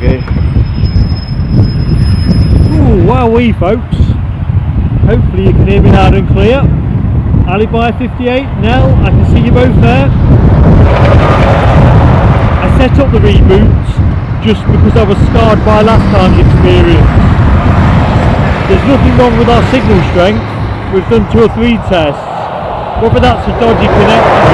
Okay. Ooh, wowee folks. Hopefully you can hear me loud and clear. Alibi 58, Nell, I can see you both there. I set up the reboots just because I was scarred by last time's experience. There's nothing wrong with our signal strength. We've done 2 or 3 tests. Whether that's a dodgy connection.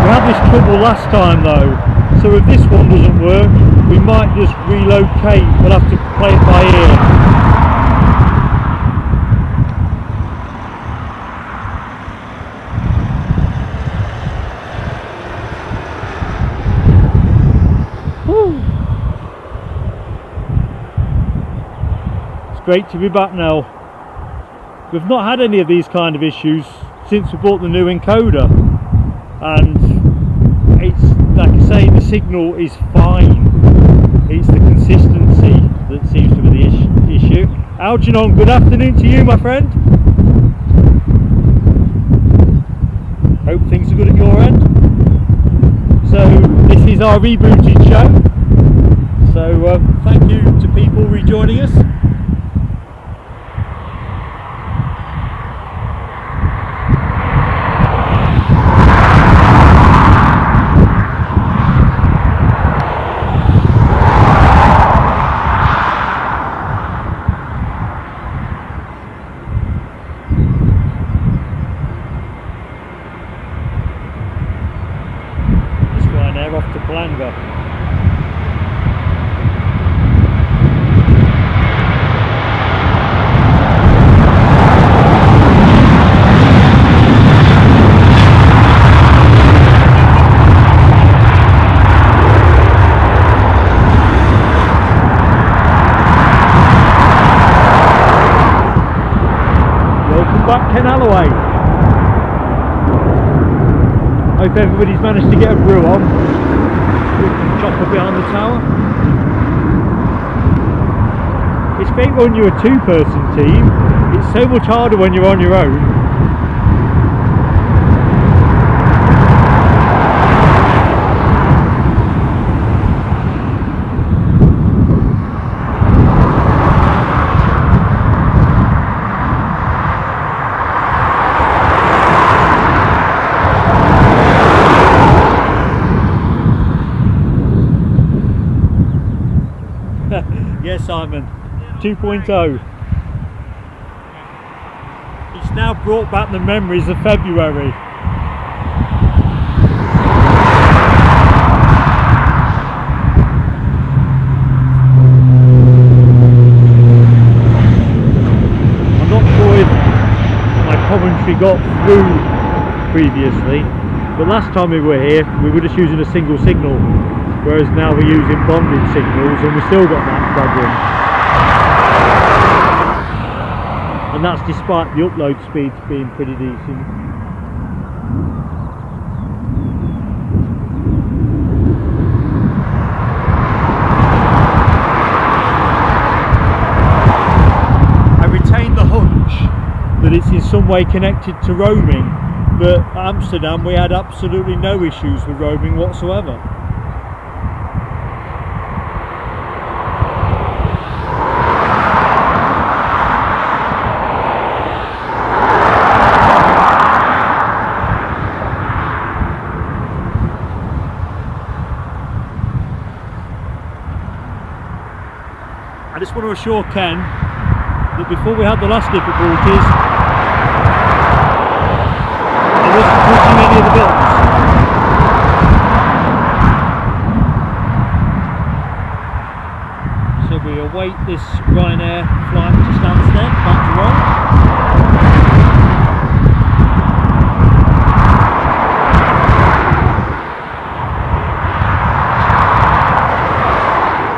We had this trouble last time though, so if this one doesn't work, we might just relocate. We'll have to play it by ear. Great to be back now. We've not had any of these kind of issues since we bought the new encoder, and it's like I say, the signal is fine. It's the consistency that seems to be the issue. Algernon, good afternoon to you, my friend. Hope things are good at your end. So this is our rebooted show, so thank you to people rejoining us. Off to Palanga. Welcome back, Ken Alloway. Hope everybody's managed to get a brew on. Chopper behind the tower. It's great when you're a 2-person team. It's so much harder when you're on your own. Yes, Simon, 2.0. It's now brought back the memories of February. I'm not sure if my commentary got through previously, but last time we were here we were just using a single signal, whereas now we're using bonded signals and we've still got that problem. And that's despite the upload speeds being pretty decent. I retain the hunch that it's in some way connected to roaming, but at Amsterdam we had absolutely no issues with roaming whatsoever. I just want to assure Ken that before we had the last difficulties, I wasn't pushing any of the buttons. So we await this Ryanair flight to Stansted, back to Rome.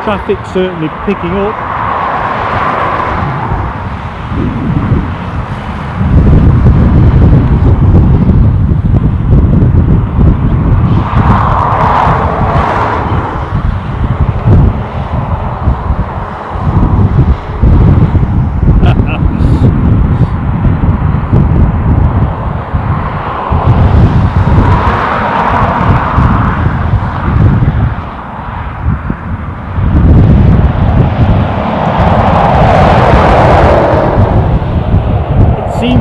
Traffic's certainly picking up.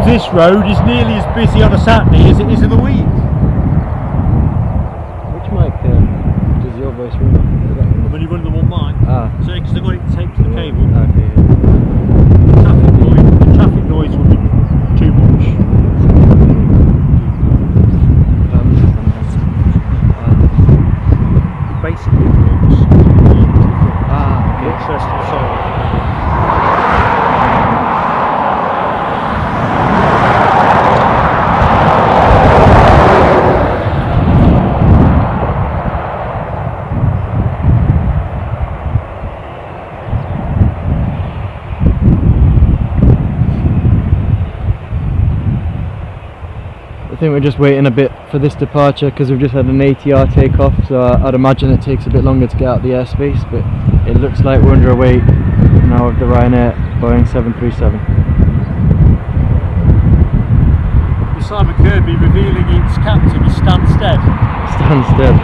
sometimes this road is nearly as busy on a Saturday as it is in the week. Which mic does your voice run on? I'm only running them on mine. Ah. So because I've got it taped to the cable. Okay. The traffic noise will be too much. Basically works. Interesting song. I think we're just waiting a bit for this departure because we've just had an ATR takeoff, so I'd imagine it takes a bit longer to get out the airspace, but it looks like we're under away now with the Ryanair Boeing 737. With Simon Kirby revealing its captain is Stansted. Stansted.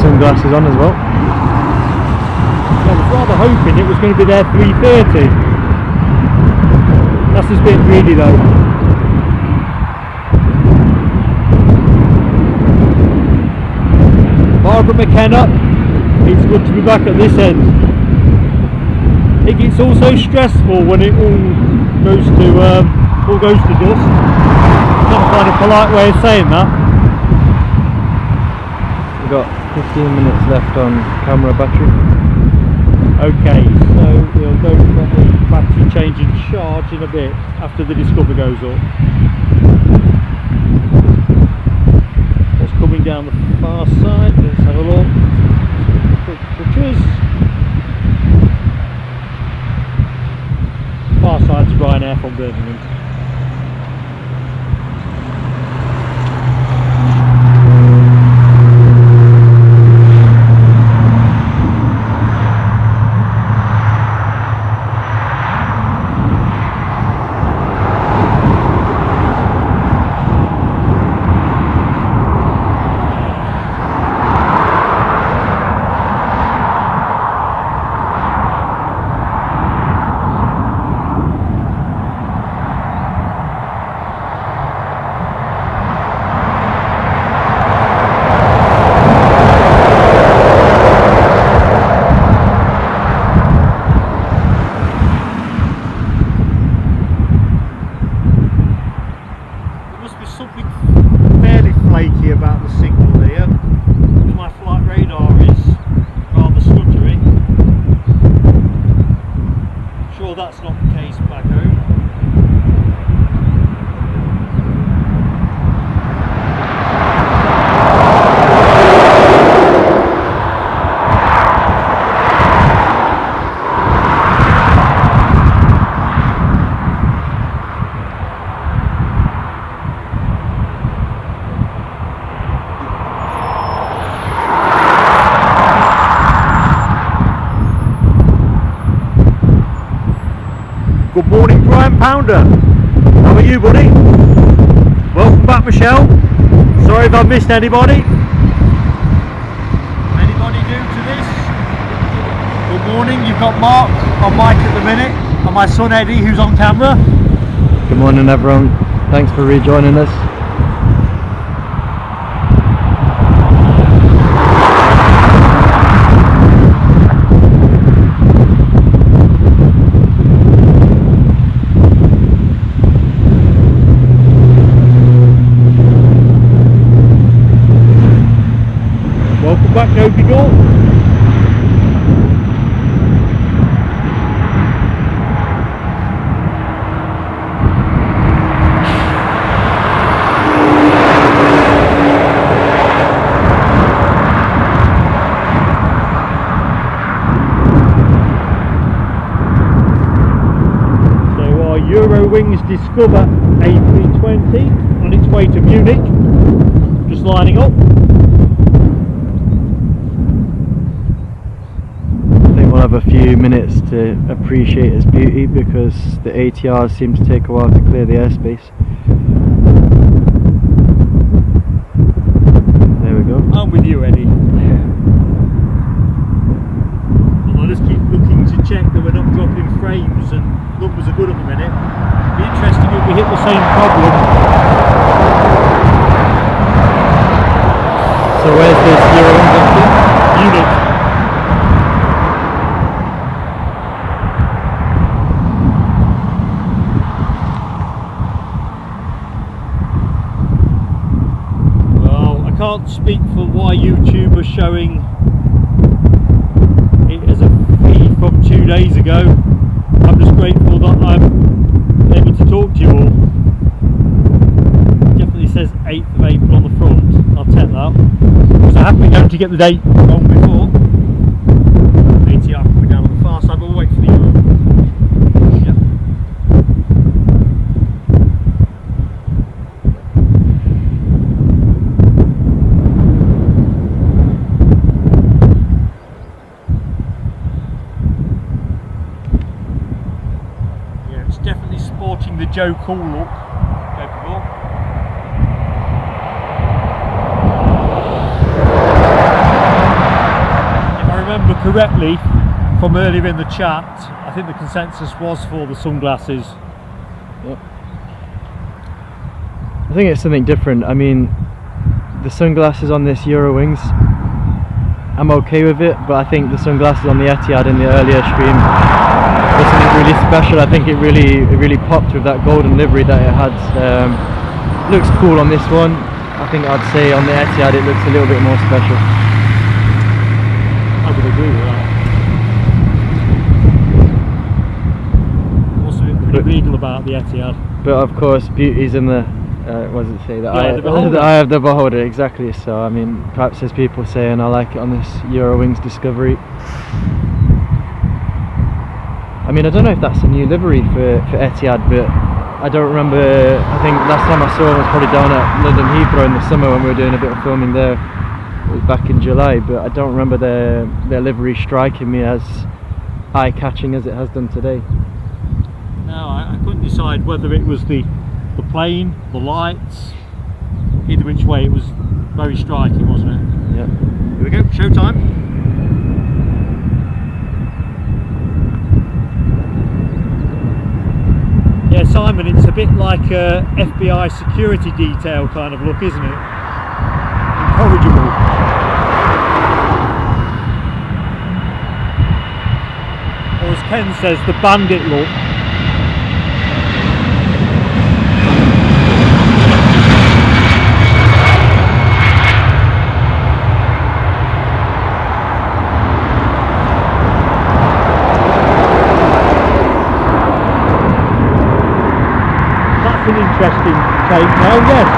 Sunglasses on as well. Yeah, I was rather hoping it was going to be there 3:30. That's just a bit greedy though. Margaret McKenna, it's good to be back at this end. It gets all so stressful when it all goes to dust. I'm trying to find a polite way of saying that. We've got 15 minutes left on camera battery. Okay, so we'll go for the battery change and charge in a bit after the Discover goes up. What's coming down the far side? Let's have a look. Quick pictures. Far side's Ryanair from Birmingham. That's not the case back home. Good morning, Brian Pounder. How are you, buddy? Welcome back, Michelle. Sorry if I missed anybody. Anybody new to this? Good morning. You've got Mark on mic at the minute, and my son Eddie, who's on camera. Good morning, everyone. Thanks for rejoining us. Eurowings Discover A320 on its way to Munich, just lining up. I think we'll have a few minutes to appreciate its beauty because the ATRs seem to take a while to clear the airspace. There we go. I'm with you, Eddie. I'll just keep looking to check that we're not dropping frames, and numbers are good at the minute. It'll be interesting if we hit the same problem. So where's this Eurowings up to? Munich. Well, I can't speak for why YouTube are showing it as a feed from 2 days ago. I'm just grateful that I'm able to talk to you all. It definitely says 8th of April on the front. I'll take that. Because I have been going to get the date wrong before. ATR coming down on the far side, but we'll wait for the Euro. Yeah. Yeah, it's definitely sporting the Joe Cool look. Capable. Remember correctly from earlier in the chat, I think the consensus was for the sunglasses. Yep. I think it's something different. I mean, the sunglasses on this Eurowings, I'm okay with it, but I think the sunglasses on the Etihad in the earlier stream was something really special. I think it really popped with that golden livery that it had. Looks cool on this one. I think I'd say on the Etihad it looks a little bit more special. I would agree with that. Also pretty regal about the Etihad. But of course, beauty's in the what does it say? The eye of the beholder. Exactly. So I mean, perhaps there's people saying I like it on this Eurowings Discovery. I mean, I don't know if that's a new livery for Etihad, but I don't remember. I think last time I saw it was probably down at London Heathrow in the summer when we were doing a bit of filming there. It was back in July, but I don't remember their livery striking me as eye-catching as it has done today. No, I couldn't decide whether it was the plane, the lights, either which way. It was very striking, wasn't it? Yep. Here we go, showtime. Yeah, Simon, it's a bit like a FBI security detail kind of look, isn't it? Incorrigible. Or as Ken says, the bandit look. That's an interesting take now, yes.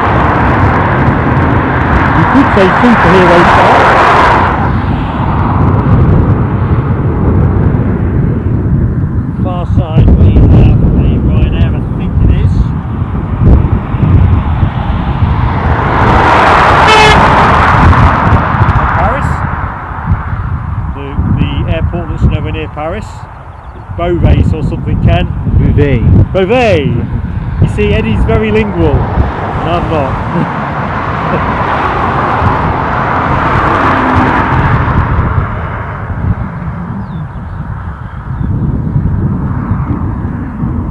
You could say superhero style. Far side we have a Ryanair, I think it is. Paris. The airport that's nowhere near Paris. Beauvais or something, Ken. Beauvais. Beauvais. You see, Eddie's very lingual, and I'm not.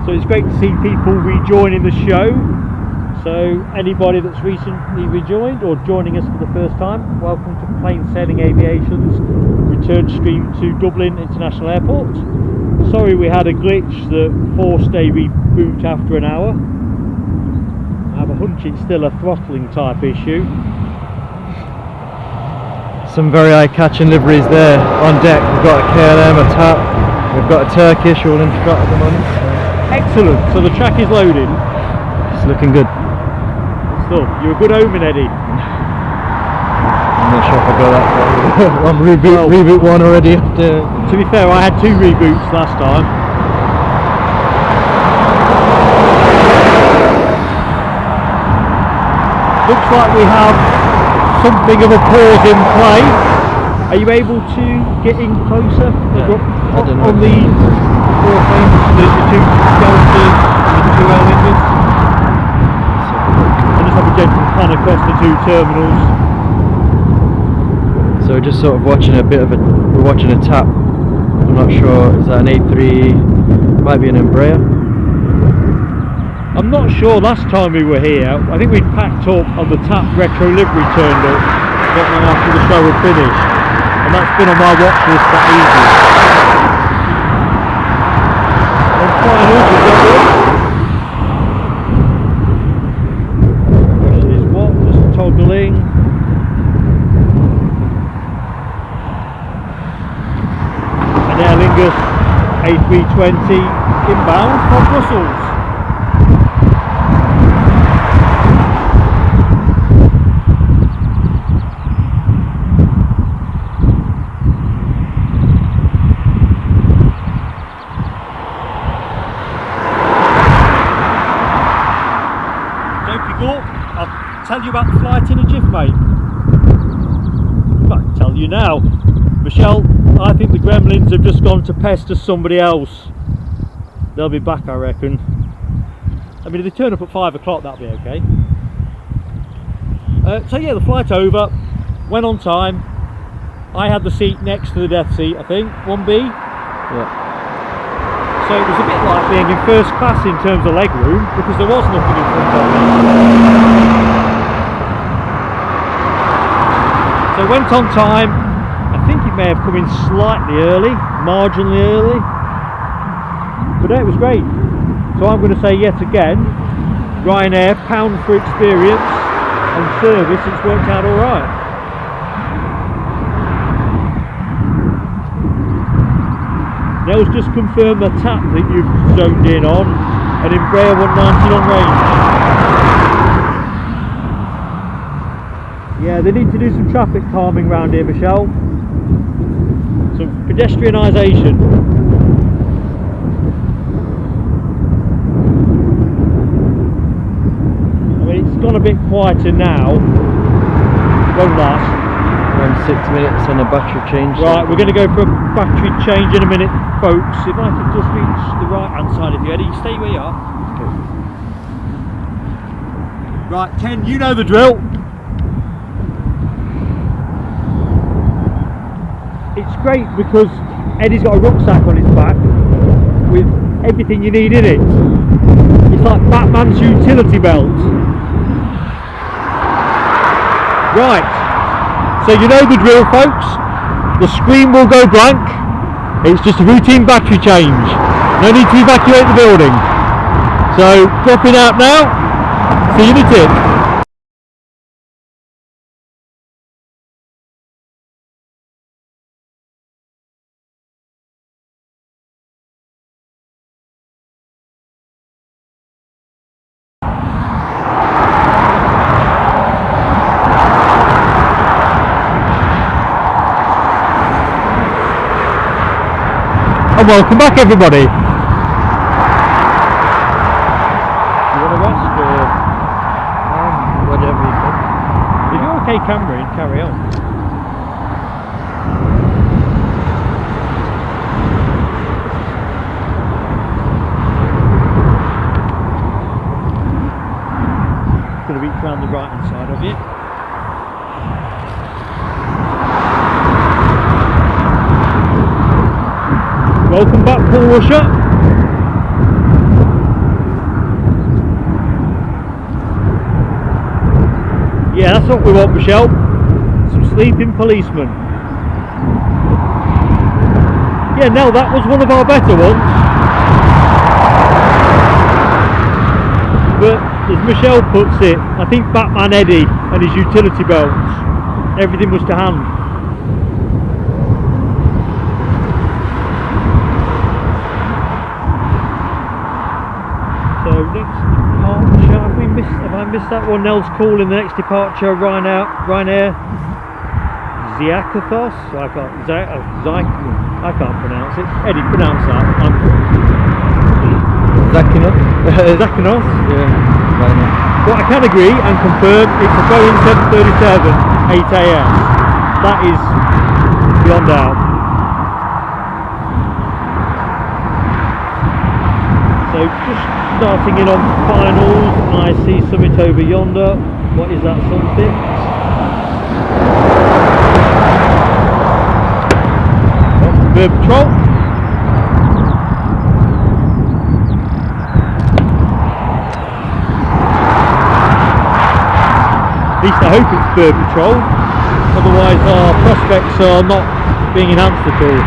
So it's great to see people rejoining the show. So anybody that's recently rejoined or joining us for the first time, welcome to Plain Sailing Aviation's return stream to Dublin International Airport. Sorry we had a glitch that forced a reboot after an hour. I have a hunch it's still a throttling type issue. Some very eye-catching liveries there on deck. We've got a KLM, a TAP, we've got a Turkish all in trot at the moment. Excellent, so the track is loading. It's looking good. Stuff. You're a good omen, Eddie. I'm not sure if I go that far. I'm reboot one already. To be fair, I had 2 reboots last time. Looks like we have something of a pause in play. Are you able to get in closer? I don't know. On the four things, the two Deltas and the two L-wingers. And just have a gentle pan across the two terminals. So we're just sort of watching we're watching a tap. I'm not sure, is that an A3, might be an Embraer? I'm not sure. Last time we were here, I think we'd packed up on the tap retro livery turned up not long after the show had finished, and that's been on my watch list for ages. I'm flying over the question is what? Just toggling. An Aer Lingus A320 inbound from Brussels. I'll tell you about the flight in a jiff, mate. I can tell you now. Michelle, I think the gremlins have just gone to pester somebody else. They'll be back, I reckon. I mean, if they turn up at 5 o'clock, that'll be okay. So yeah, the flight over, went on time. I had the seat next to the death seat, I think, 1B. Yeah. So it was a bit like being in first class in terms of leg room, because there was nothing in front of me. So I went on time. I think it may have come in slightly early, marginally early, but it was great. So I'm going to say yet again, Ryanair, pound for experience and service, it's worked out alright. Nels just confirmed the tap that you've zoned in on, an Embraer 190 long range. Yeah, they need to do some traffic calming around here, Michelle. Some pedestrianisation. I mean, it's gone a bit quieter now. Won't last. Around 6 minutes and a battery change. Right, we're going to go for a battery change in a minute, folks. If I could just reach the right hand side of you, Eddie, stay where you are. Okay. Right, Ken, you know the drill. It's great because Eddie's got a rucksack on his back with everything you need in it. It's like Batman's utility belt. Right. So you know the drill, folks. The screen will go blank. It's just a routine battery change. No need to evacuate the building. So dropping out now. See you in a tick. And welcome back, everybody. You want to rest or whatever you think. if you're okay cameraing, carry on. Just going to reach around the right hand side of you. Welcome back, Paul Rusher. Yeah, that's what we want, Michelle. Some sleeping policemen. Yeah, Nell, that was one of our better ones. But as Michelle puts it, I think Batman Eddie and his utility belts, everything was to hand. So next departure, have I missed that one? Nell's call in the next departure, Ryanair Ziakathos. I can't pronounce it. Eddie, pronounce that. Zakinoff? Zakinoff? Yeah, Ryanair. But I can agree and confirm it's a Boeing 737 8am. That is beyond doubt. So just starting in on finals, I see something over yonder. What is that something? Bird Patrol. At least I hope it's Bird Patrol, otherwise our prospects are not being enhanced at all.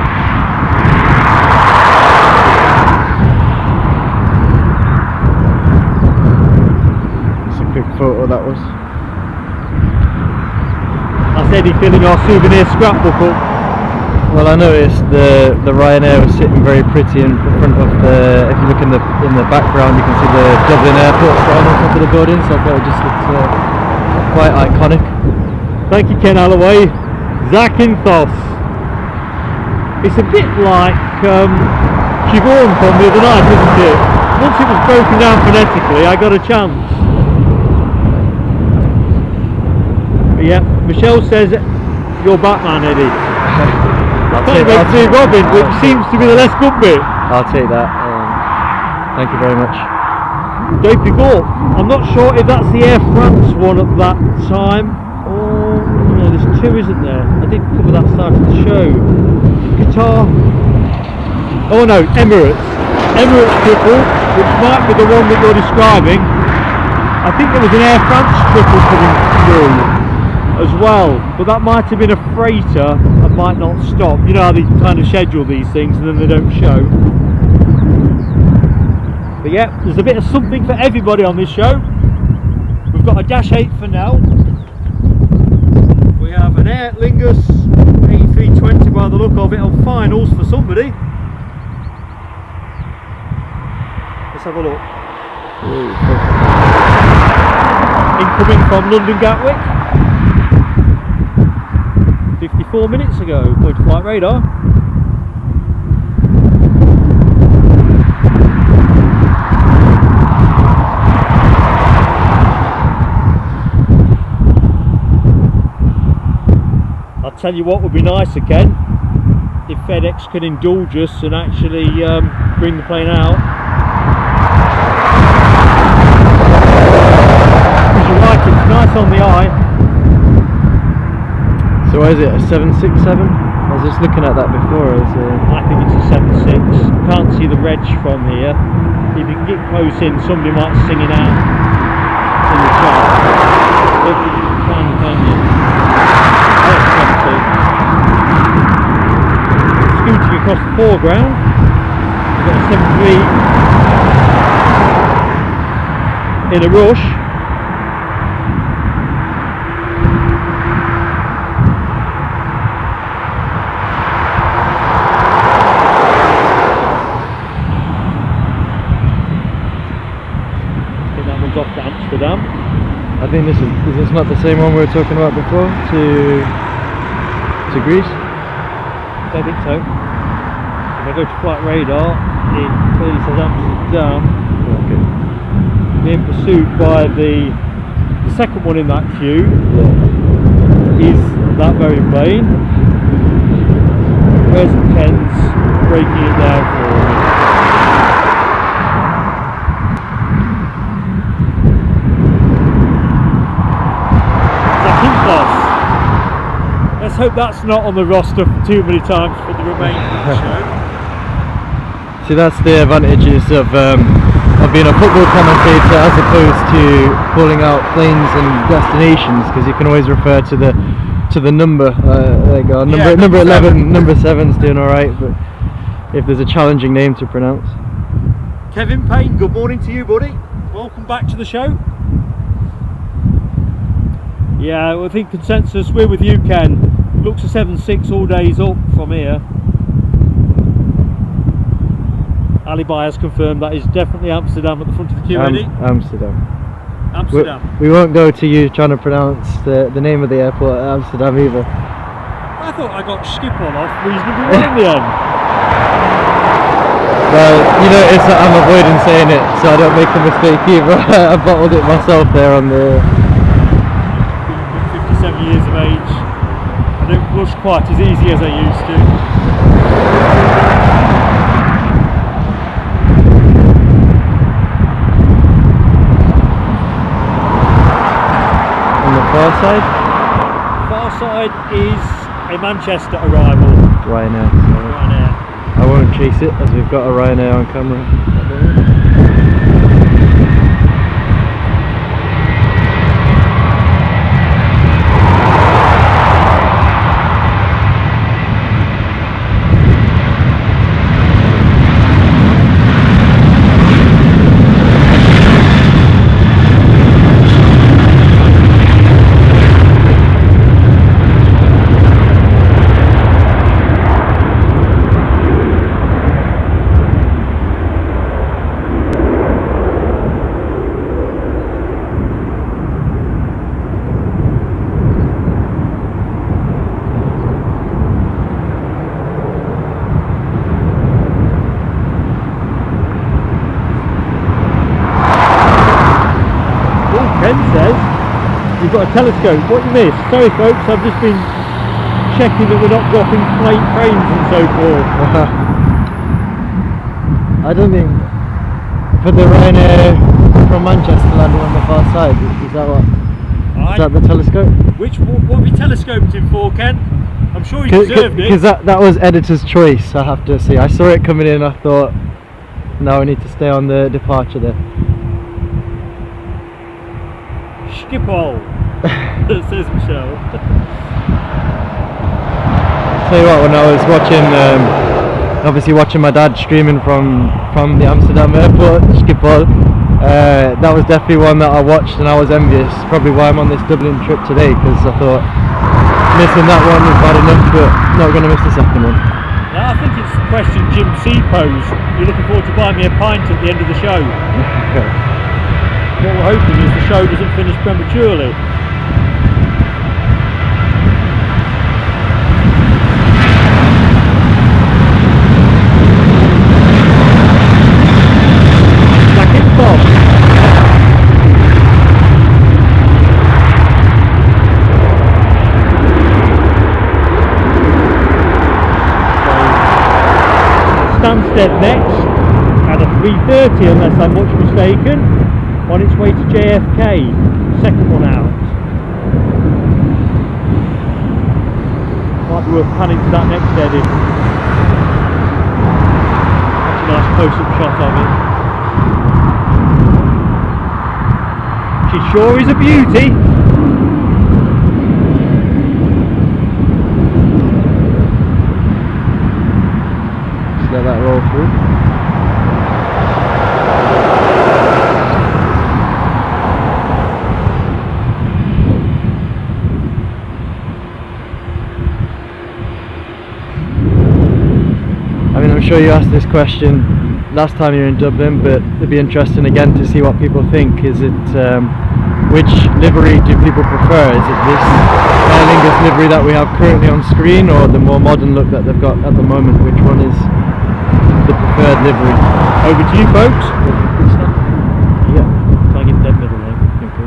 It's a quick photo that was. That's Eddie filling our souvenir scrapbook up. Well, I noticed the Ryanair was sitting very pretty in front of the. If you look in the background, you can see the Dublin airport right on top of the building. So I thought it just looked quite iconic. Thank you, Ken Alloway. Zakynthos. It's a bit like Siobhan from the other night, isn't it? Once it was broken down phonetically, I got a chance. But yeah, Michelle says you're Batman, Eddie. I'll take Robin, which seems to be the less good bit. I'll take that. Thank you very much. Don't forget, I'm not sure if that's the Air France one at that time. Oh, no, there's two, isn't there? I did cover that side of the show. Qatar. Oh no, Emirates. Emirates triple, which might be the one that you're describing. I think there was an Air France triple coming through as well, but that might have been a freighter and might not stop. You know how they kind of schedule these things and then they don't show. But yeah, there's a bit of something for everybody on this show. We've got a Dash 8 for now. We have an Aer Lingus A320 by the look of it on finals for somebody. Let's have a look. Incoming from London Gatwick. 54 minutes ago, according to flight radar. I'll tell you what would be nice again, if FedEx could indulge us and actually bring the plane out. Because you're right, it's nice on the eye. So what is it, a 767? I was just looking at that before. I think it's a 76. Can't see the reg from here. If you can get close in, somebody might sing it out in the chat. Don't think you can you? Oh, it's 72. Scooting across the foreground, we've got a 73 in a rush. Off to Amsterdam. I think is this not the same one we were talking about before to Greece? I think so. If I go to flight radar, it clearly says Amsterdam. Okay. Being pursued by the second one in that queue is that very plane. Where's Ken's breaking it down for me? Let's hope that's not on the roster too many times for the remainder of the show. See, that's the advantages of being a football commentator as opposed to calling out planes and destinations, because you can always refer to the number. There you go. Number 11, number 7's doing all right, but if there's a challenging name to pronounce. Kevin Payne, good morning to you, buddy. Welcome back to the show. Yeah, I think consensus, we're with you, Ken. Looks a 7.6 all days up from here. Alibi has confirmed that is definitely Amsterdam at the front of the queue, Eddie. Amsterdam. Amsterdam. We won't go to you trying to pronounce the name of the airport at Amsterdam either. I thought I got Schiphol off reasonably well in the end. Well, you notice that I'm avoiding saying it so I don't make a mistake either. I bottled it myself there on the... 57 years of age. I don't blush quite as easy as I used to. On the far side? Far side is a Manchester arrival. Ryanair. Ryanair. I won't chase it as we've got a Ryanair on camera. Ken says you've got a telescope. What you missed? Sorry folks, I've just been checking that we're not dropping frames and so forth. I don't think for the Ryanair from Manchester landing on the far side, is that what? Is that the telescope? What have you telescoped him for, Ken? I'm sure he deserved it. Because that was editor's choice, I have to say. I saw it coming in and I thought, now I need to stay on the departure there. Schiphol, says Michelle. Tell you what, when I was watching, obviously watching my dad streaming from the Amsterdam airport, Schiphol, that was definitely one that I watched and I was envious. Probably why I'm on this Dublin trip today, because I thought missing that one was bad enough, but not going to miss the second one. I think it's the question Jim C posed. You're looking forward to buying me a pint at the end of the show. What we're hoping is the show doesn't finish prematurely. Back in Bob. Stansted next at a 3:30 unless I'm much mistaken. On its way to JFK, second one out. Might be worth panning to that next edit. That's a nice close-up shot of it. She sure is a beauty. Just let that roll through. I'm sure you asked this question last time you were in Dublin, but it'd be interesting again to see what people think. Is it which livery do people prefer? Is it this Aer Lingus livery that we have currently on screen, or the more modern look that they've got at the moment? Which one is the preferred livery? Over to you folks. Yeah. Try and get dead middle there. Okay.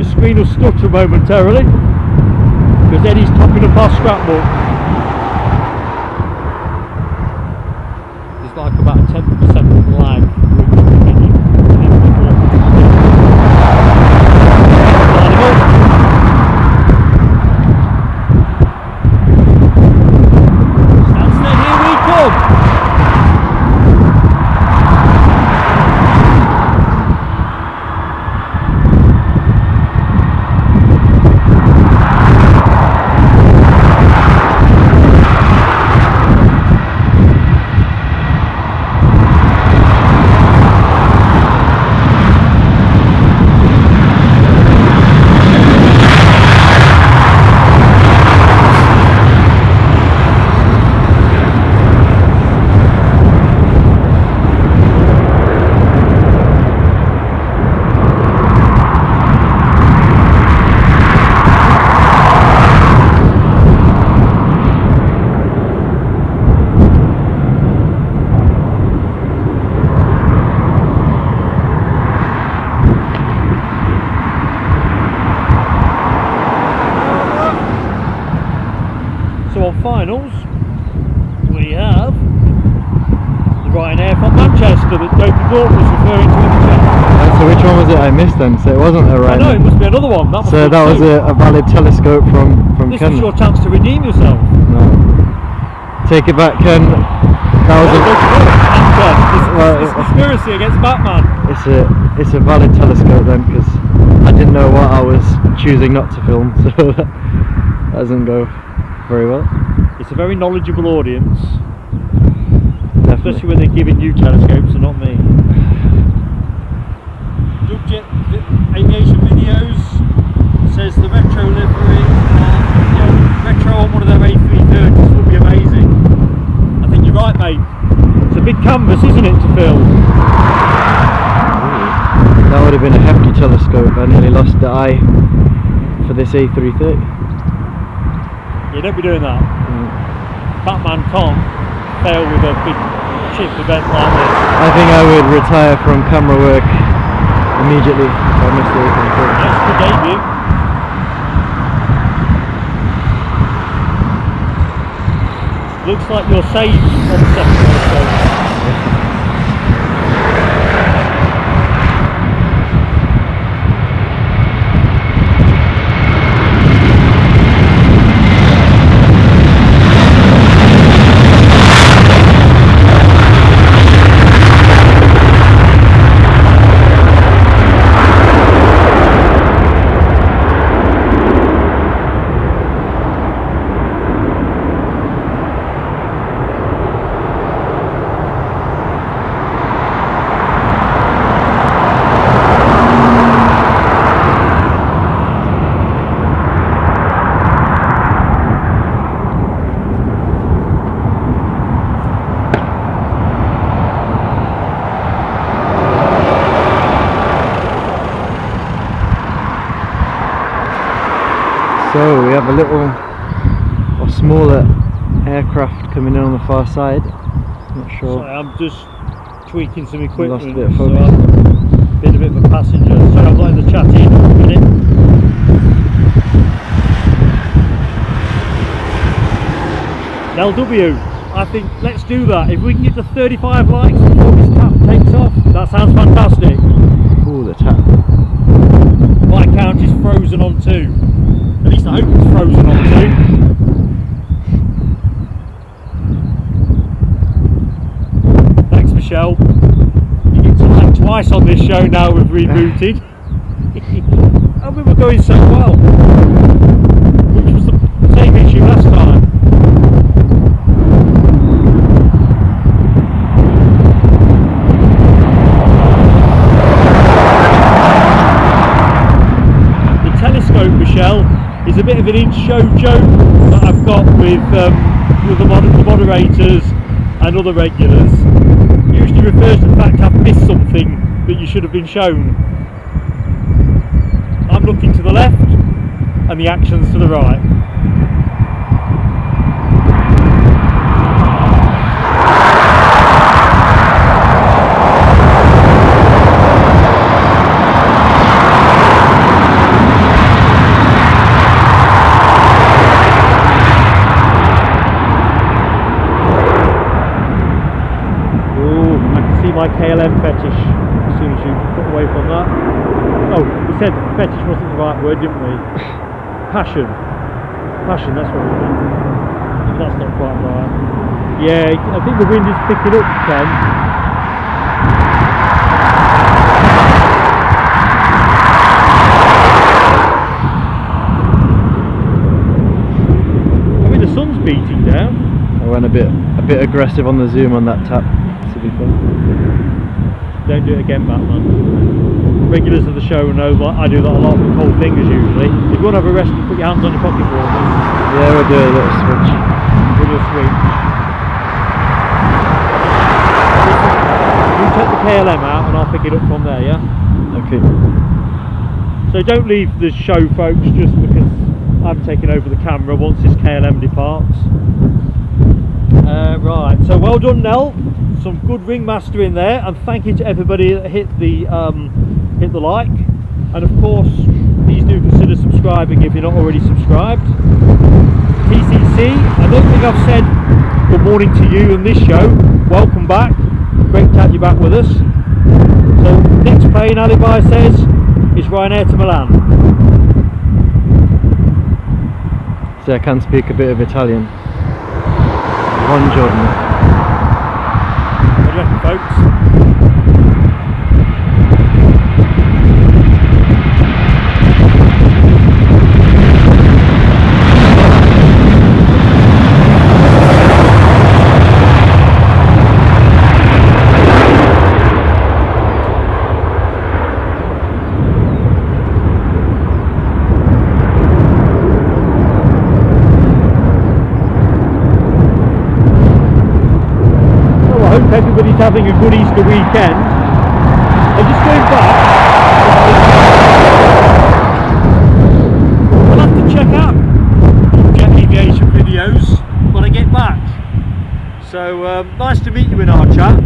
Your screen will stutter momentarily because Eddie's topping up our scrapbook. Like about a 10% lag. Stansted, here we come. finals, we have the Ryanair from Manchester that Dopey Gordon was referring to in the chat. So which one was it I missed then? So it wasn't a Ryanair. No, it must be another one. So that was a valid telescope from This Ken. is your chance to redeem yourself. No. Take it back, Ken. That was it's conspiracy against Batman. It's a valid telescope then, because I didn't know what I was choosing not to film, so that doesn't go very well. It's a very knowledgeable audience, Definitely. especially when they're giving you telescopes and not me. Dubjet Aviation Videos says the retro livery, retro on one of their A330s would be amazing. I think you're right, mate. It's a big canvas, isn't it, to film? That would have been a hefty telescope. I nearly lost the eye for this A330. You don't be doing that. Batman can't fail with a big chip event like this. I think I would retire from camera work immediately if I missed the A330. That's the debut. Looks like you're saved on the second telescope. So we have a little or smaller aircraft coming in on the far side. Not sure. Sorry, I'm just tweaking some equipment. Lost a bit of so focus. I've been a bit of a passenger. So I'm not in the chat in a minute. LW, I think let's do that. If we can get to 35 likes before this tap takes off, that sounds fantastic. Ooh, the tap. My account is frozen on 2. At least I hope it's frozen on 2. Thanks, Michelle. You get to like twice on this show now we've rebooted. And we were going so well. Which was the same issue last time. Michelle is a bit of an in-show joke that I've got with the moderators and other regulars. It usually refers to the fact I've missed something that you should have been shown. I'm looking to the left and the action's to the right. My KLM fetish as soon as you got away from that. Oh, we said fetish wasn't the right word, didn't we? Passion, that's what we mean. That's not quite right. Yeah, I think the wind is picking up, Ken. I mean, the sun's beating down. I went a bit aggressive on the zoom on that tap, to be fair. Don't do it again, Batman. Regulars of the show know that I do that a lot with cold fingers usually. If you want to have a rest, put your hands on your pocket warmers. Yeah, we'll do a little switch. Little switch. You take the KLM out and I'll pick it up from there, yeah? Okay. So don't leave the show, folks, just because I'm taking over the camera once this KLM departs. Right, so well done, Nell. Some good ringmaster in there, and thank you to everybody that hit the like, and of course please do consider subscribing if you're not already subscribed. TCC Jesse, I don't think I've said good morning to you on this show. Welcome back. Great to have you back with us. So next plane, Alibi says, is Ryanair to Milan. So I can speak a bit of Italian. Buongiorno. What do you reckon, folks? Everybody's having a good Easter weekend. I'm just going back. I'll have to check out Jet Aviation videos when I get back. So nice to meet you in our chat.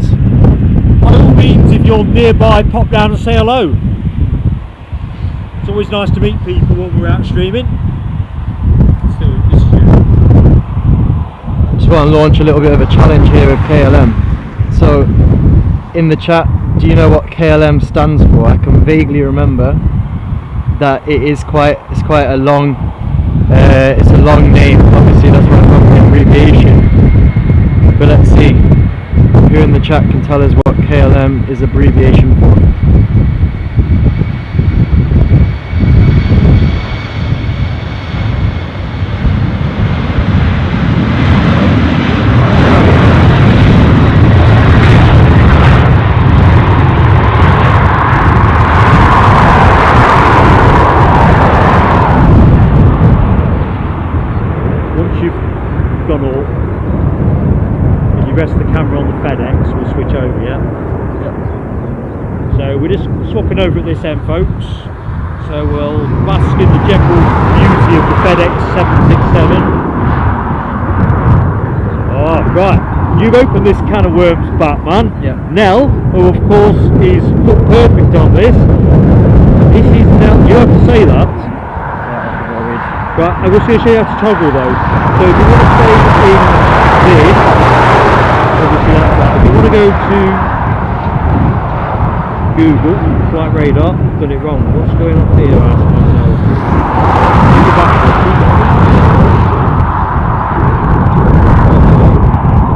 By all means, if you're nearby, pop down and say hello. It's always nice to meet people when we're out streaming. So this is you. Just want to launch a little bit of a challenge here with KLM. So, in the chat, do you know what KLM stands for? I can vaguely remember that it's quite a long, it's a long name. Obviously, that's why I'm an abbreviation. But let's see who in the chat can tell us what KLM is abbreviation for. Rest the camera on the FedEx, we'll switch over, yeah? Yep. So we're just swapping over at this end, folks. So we'll bask in the general beauty of the FedEx 767. Oh, right. You've opened this can of worms, Batman. Yeah. Nell, who of course is put perfect on this. This is Nell, you have to say that. Yeah, Right, I'm just going to show you how to toggle though. So if you want to stay in this, obviously like that. If you want to go to Google, flight radar, I've done it wrong. What's going on here? I ask myself.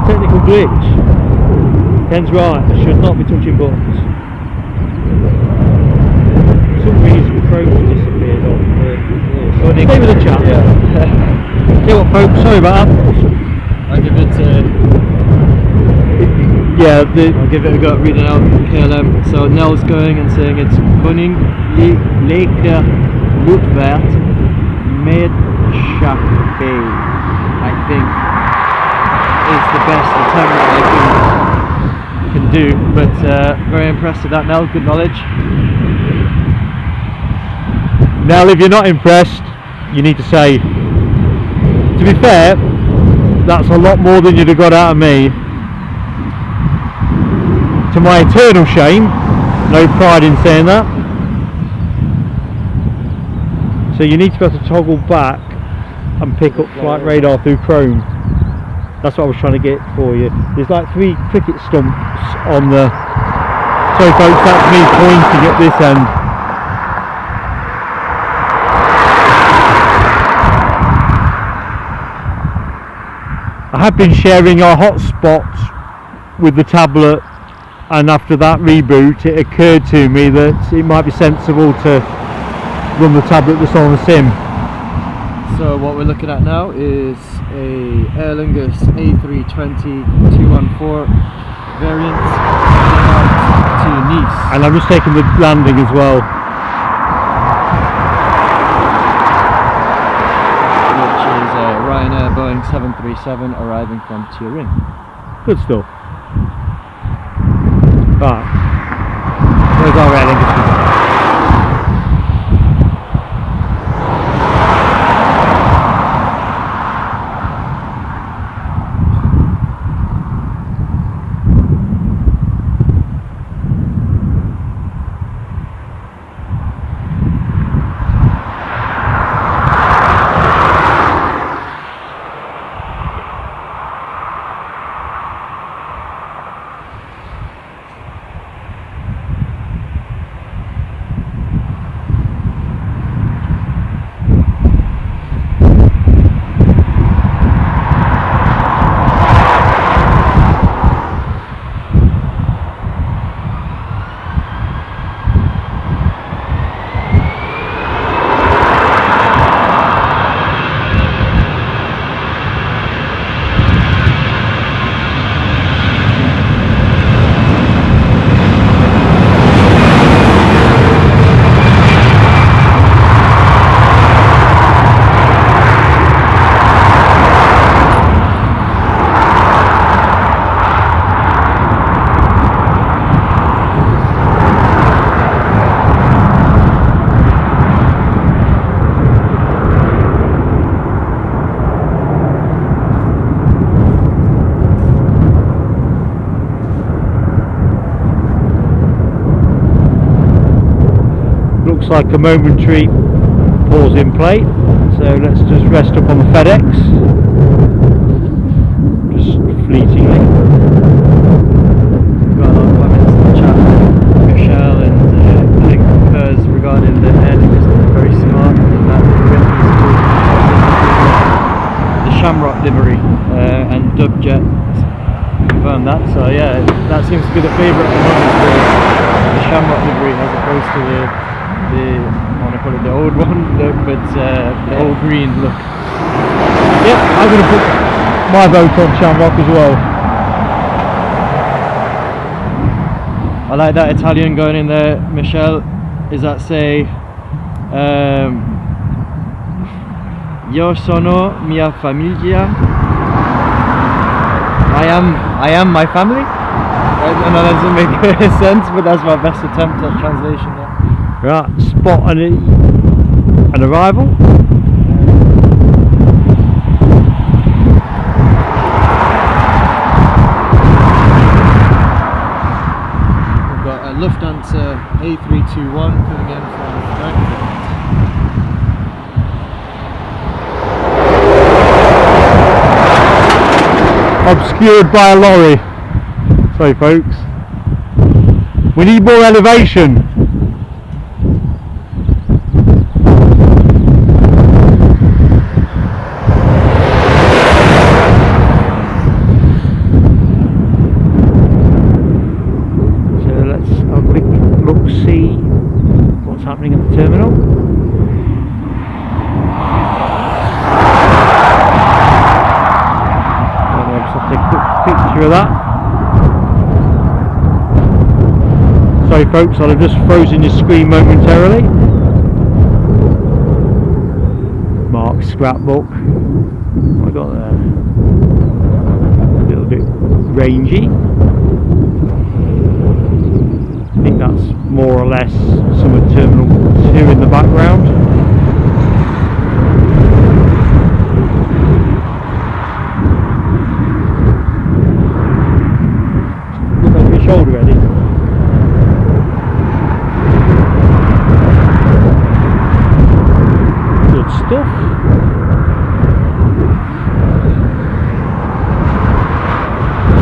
Technical glitch. Ken's right, I should not be touching buttons. For some reason Chrome disappeared off this. Stay with the chat. Yeah. Tell you what folks, sorry about that. I'll give it Yeah, I'll give it a go at reading out KLM. So Nell's going and saying it's Koninklijke Luchtvaart Maatschappij, I think is the best attempt that I can do, but very impressed with that, Nell. Good knowledge. Now if you're not impressed, you need to say, to be fair, that's a lot more than you'd have got out of me. To my eternal shame, no pride in saying that. So you need to be able to toggle back and pick up flight radar through Chrome. That's what I was trying to get for you. There's like 3 cricket stumps on the... Sorry folks, that's me pointing at this end. I have been sharing our hotspots with the tablet, and after that reboot it occurred to me that it might be sensible to run the tablet that's on the sim. So what we're looking at now is a Aer Lingus A320-214 variant to Nice. And I'm just taking the landing as well. Which is a Ryanair Boeing 737 arriving from Turin. Good stuff. Right. There's our Aer Lingus. looks like a momentary pause in play. So let's just rest up on the FedEx, just fleetingly. Got a lot of comments in the chat. Michelle and hers regarding the airlift is very smart, and that the Shamrock livery and Dubjet confirmed that. So yeah, that seems to be the favourite at the moment, the Shamrock livery, as opposed to the I want to call it the old one, the old green look. Yep, I'm going to put my vote on Shamrock as well. I like that Italian going in there, Michelle. Is that say Io sono mia famiglia? I am my family? I know that doesn't make sense, but that's my best attempt at translation there. Right, spot an arrival. We've got a Lufthansa A321 coming in from Frankfurt. Obscured by a lorry. Sorry folks. We need more elevation. So let's have a quick look, see what's happening at the terminal. Take a quick picture of that. Sorry folks, I'll have just frozen your screen momentarily. Mark's scrapbook. What have I got there? A little bit rangy. I think that's more or less some of Terminal 2 in the background. Shoulder ready. Good stuff.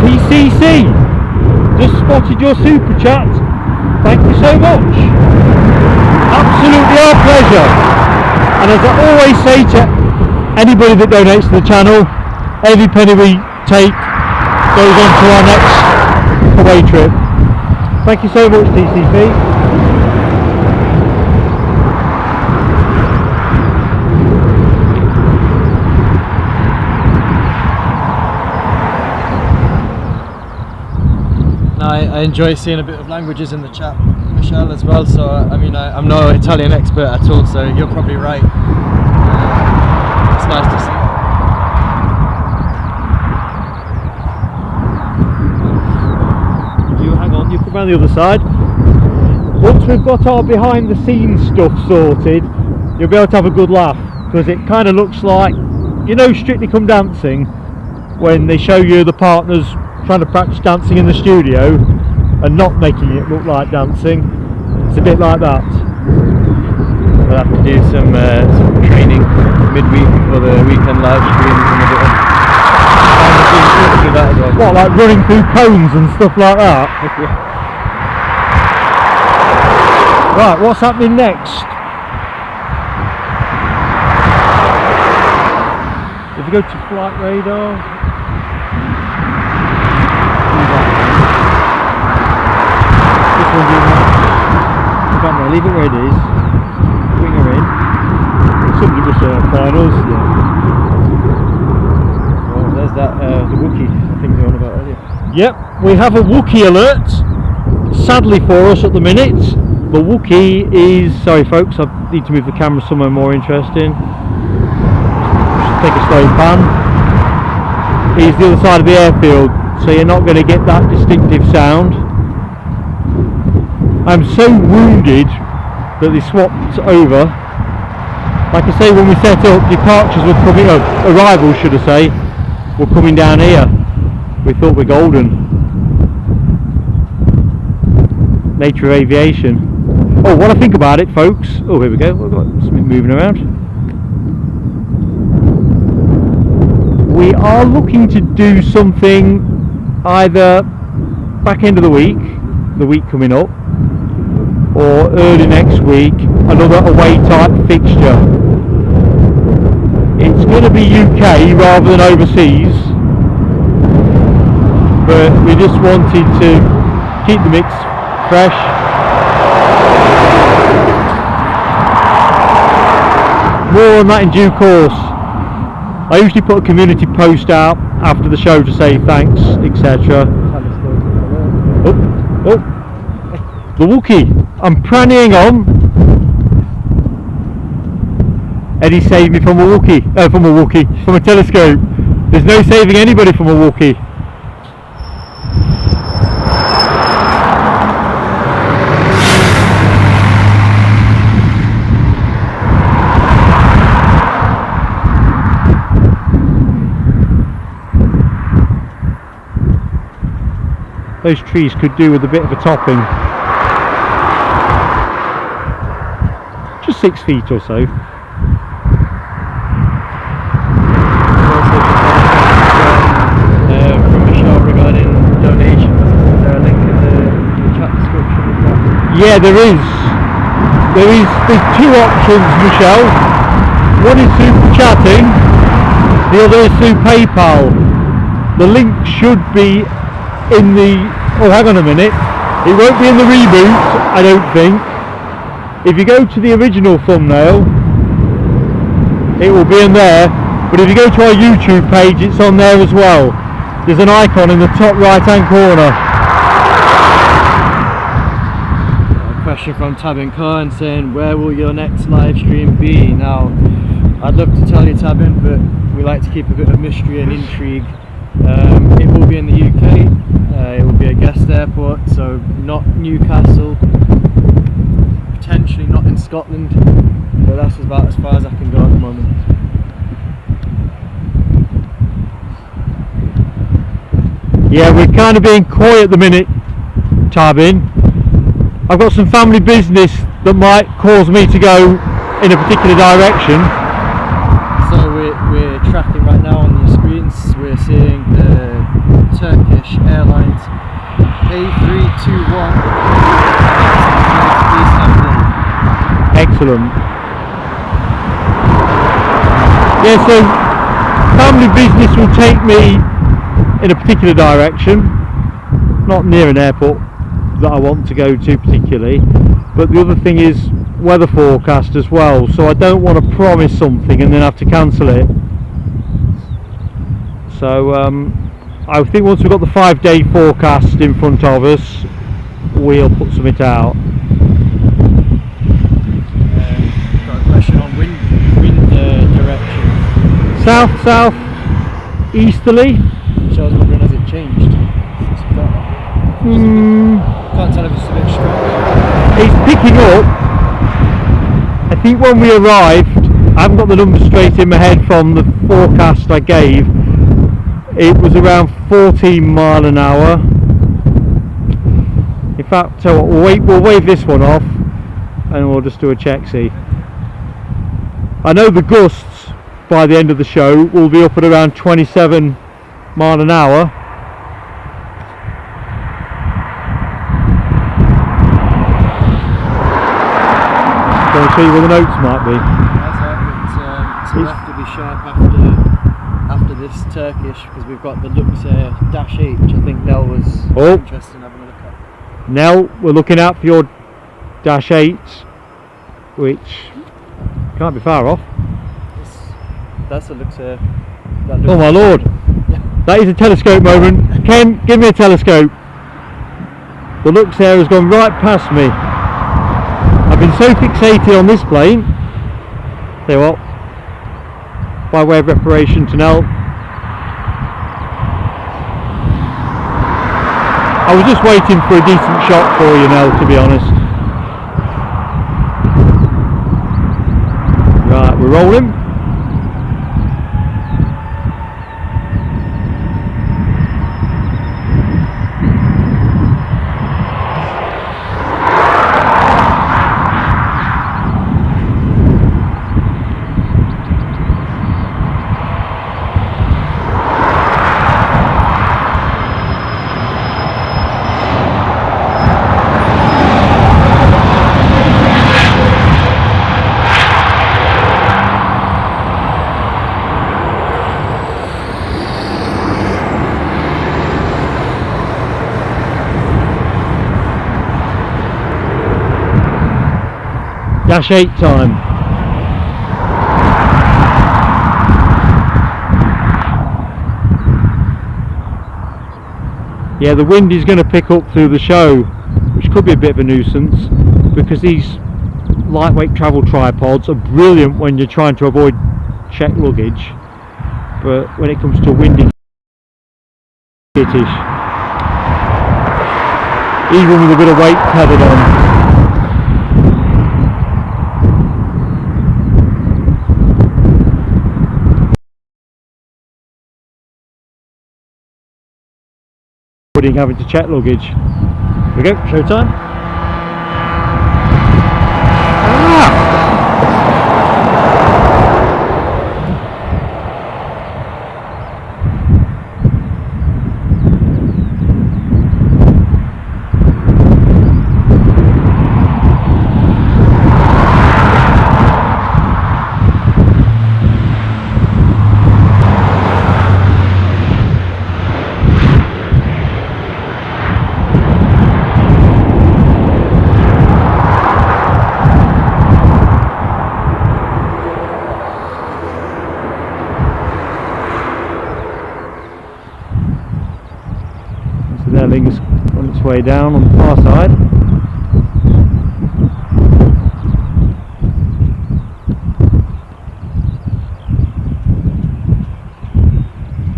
PCC, just spotted your super chat. Thank you so much. Absolutely our pleasure. And as I always say to anybody that donates to the channel, every penny we take goes on to our next away trip. Thank you so much, TCP. Now I enjoy seeing a bit of languages in the chat, Michelle, as well. So I mean, I'm no Italian expert at all, so you're probably right. It's nice to see. You come around the other side. Once we've got our behind the scenes stuff sorted, you'll be able to have a good laugh, because it kind of looks like, you know, Strictly Come Dancing, when they show you the partners trying to practice dancing in the studio and not making it look like dancing. It's a bit like that. We'll have to do some training midweek for the weekend live streams and a bit of that as well. What, like running through cones and stuff like that? Right, what's happening next? If you go to flight radar, this one's in the camera, leave it where it is, bring her in. Somebody must have finals. Yeah. Well, there's that, the Wookiee I think we were on about earlier. Yep, we have a Wookiee alert, sadly for us at the minute. The Wookiee is, sorry folks, I need to move the camera somewhere more interesting. Just take a slow pan. He's the other side of the airfield, so you're not going to get that distinctive sound. I'm so wounded that they swapped over. Like I say, when we set up, departures were coming, arrivals should I say, were coming down here. We thought we're golden. Nature of aviation. Oh, what I think about it, folks. Oh, here we go. We've got something moving around. We are looking to do something either back end of the week coming up, or early next week, another away type fixture. It's going to be UK rather than overseas, but we just wanted to keep the mix fresh. More on that in due course. I usually put a community post out after the show to say thanks, etc. Oh, the Wookie. I'm pranning on. Eddie saved me from a Wookie. From a telescope. There's no saving anybody from a Wookie. Those trees could do with a bit of a topping. Just 6 feet or so. From Michelle regarding donations, is there a link in the chat description? Yeah, there's 2 options, Michelle. One is through chatting, the other is through PayPal. The link should be in the, oh hang on a minute, it won't be in the reboot, I don't think. If you go to the original thumbnail, it will be in there, but if you go to our YouTube page, it's on there as well. There's an icon in the top right hand corner. A question from Tabin Khan saying, where will your next live stream be? Now, I'd love to tell you, Tabin, but we like to keep a bit of mystery and intrigue. It will be in the UK. It will be a guest airport, so not Newcastle, potentially not in Scotland, but that's about as far as I can go at the moment. Yeah, we're kind of being coy at the minute, Tabin. I've got some family business that might cause me to go in a particular direction. So we're tracking right now on the screens, we're seeing the Turkish Airlines A321 Istanbul. Excellent. Yeah, so family business will take me in a particular direction, not near an airport that I want to go to particularly, but the other thing is weather forecast as well, so I don't want to promise something and then have to cancel it. So I think once we've got the 5-day forecast in front of us, we'll put something out. Got a question on wind direction. South easterly. So I was wondering, has it changed? Can't tell if it's a bit strong. It's picking up. I think when we arrived, I haven't got the numbers straight in my head from the forecast I gave, it was around 14 mile an hour. In fact, so we'll wave this one off and we'll just do a check see. I know the gusts by the end of the show will be up at around 27 mile an hour. Can I show you where the notes might be? So we'll have to be sharp after this Turkish, because we've got the Luxair -8, which I think Nell was interested in having a look at. Nell, we're looking out for your -8, which can't be far off. That's a Luxair. Oh my lord! Yeah. That is a telescope moment. Ken, give me a telescope. The Luxair has gone right past me. I've been so fixated on this plane. Tell you what, by way of reparation to Nell, I was just waiting for a decent shot for you, Nell, to be honest. Right, we're rolling. Dash 8 time. Yeah, the wind is going to pick up through the show, which could be a bit of a nuisance, because these lightweight travel tripods are brilliant when you're trying to avoid checked luggage, but when it comes to a windy skittish, even with a bit of weight tethered on. Having to check luggage. Here we go, showtime. Is on its way down on the far side.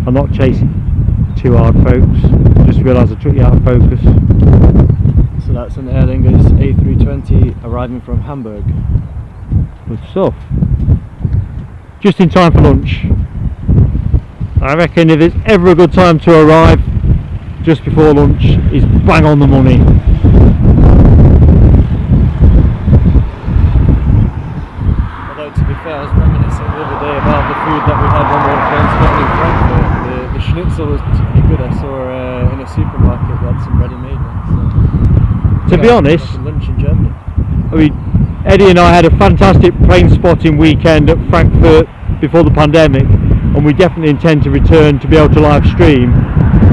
I'm not chasing too hard, folks. Just realised I took you out of focus. So that's an Aer Lingus A320 arriving from Hamburg. Good stuff. Just in time for lunch. I reckon if there's ever a good time to arrive, just before lunch is bang on the money. Although to be fair, I was reminiscing the other day about the food that we had when we were transporting in Frankfurt. The schnitzel was particularly good. I saw in a supermarket they had some ready-made ones. So, to be honest, lunch in Germany. I mean, Eddie and I had a fantastic plane spotting weekend at Frankfurt before the pandemic, and we definitely intend to return to be able to live stream.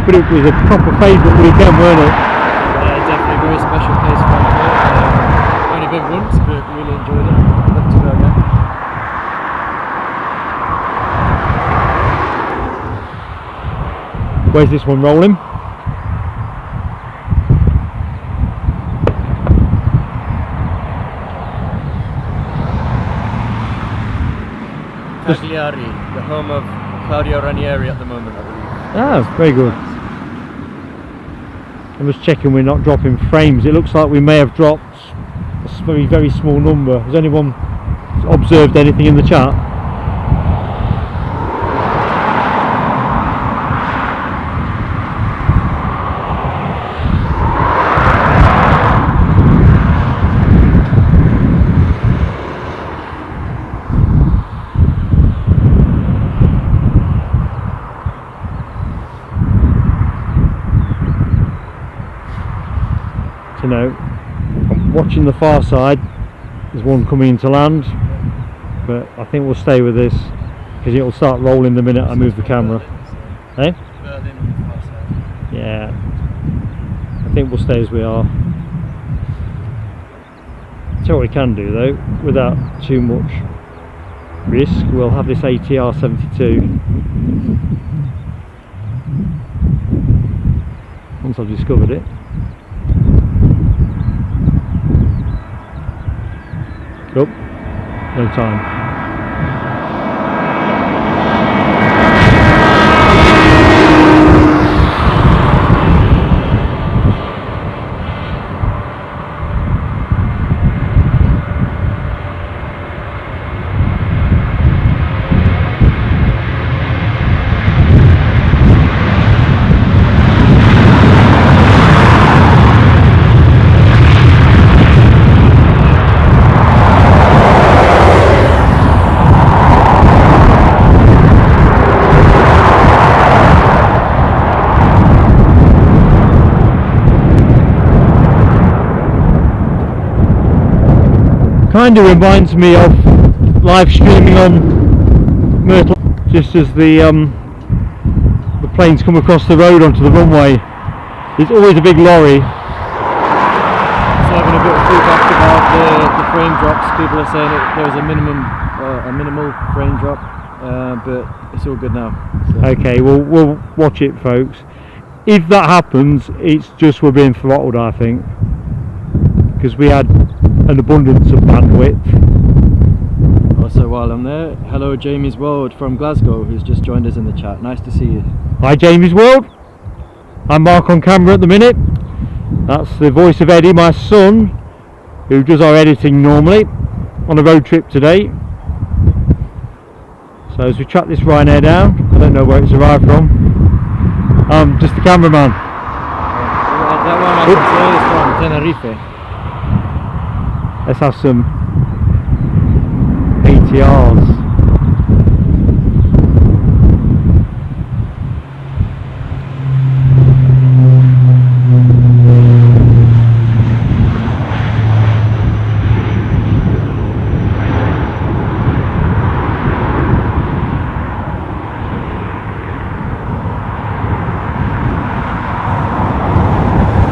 But it was a proper favourite weekend, weren't it? Yeah, definitely a very special place for Frankfurt. Only been once, but really enjoyed it. I'd love to go again. Where's this one rolling? Cagliari, the home of Claudio Ranieri at the moment, I believe. Ah, very good. I'm just checking we're not dropping frames. It looks like we may have dropped a very, very small number. Has anyone observed anything in the chat? To know, I'm watching the far side. There's one coming into land, but I think we'll stay with this because it'll start rolling the minute I move the camera. Eh? Berlin on the far side. Yeah, I think we'll stay as we are. That's what we can do though, without too much risk. We'll have this ATR 72 once I've discovered it. Oh, no time. Kind of reminds me of live streaming on Myrtle, just as the planes come across the road onto the runway. There's always a big lorry. So having a bit of feedback about the frame drops. People are saying there was a minimal frame drop, but it's all good now. So. Okay, well we'll watch it, folks. If that happens, it's just we're being throttled, I think, because we had an abundance of bandwidth. Also, while I'm there, hello Jamie's World from Glasgow, who's just joined us in the chat. Nice to see you. Hi Jamie's World. I'm Mark on camera at the minute. That's the voice of Eddie, my son, who does our editing normally, on a road trip today. So as we track this Ryanair down, I don't know where it's arrived from. I'm just the cameraman. That one I can say is from Tenerife. Let's have some ATRs.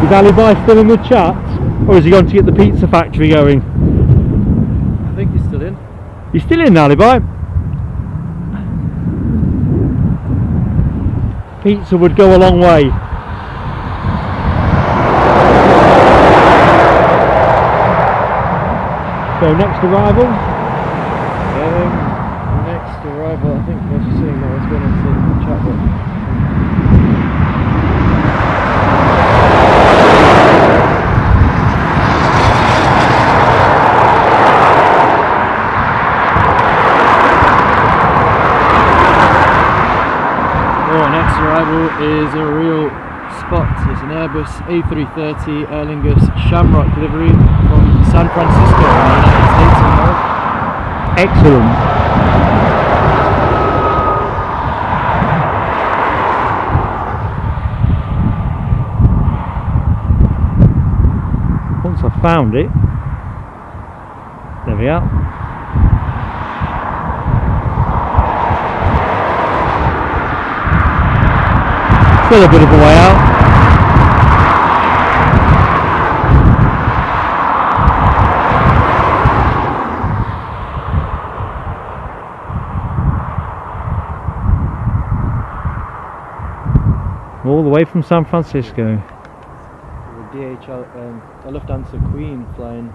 Is Ali Bai still in the chat, or has he gone to get the pizza factory going? I think he's still in. You're still in, Ali Bai? Pizza would go a long way. So next arrival? Next arrival, I think I was just seeing what's going on in the chat box. Is a real spot. It's an Airbus A330 Aer Lingus Shamrock delivery from San Francisco in the United States of America. Excellent. Once I found it, there we are. Still a bit of a way out. All the way from San Francisco. The DHL, a Lufthansa Queen flying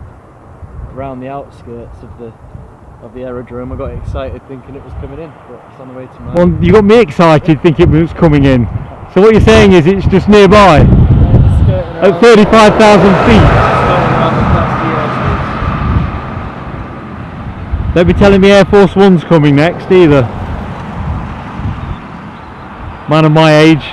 around the outskirts of the aerodrome. I got excited thinking it was coming in, but it's on the way to mine. Well, you got me excited thinking it was coming in. So what you're saying is it's just nearby, at 35,000 feet. Don't be telling me Air Force One's coming next either. Man of my age.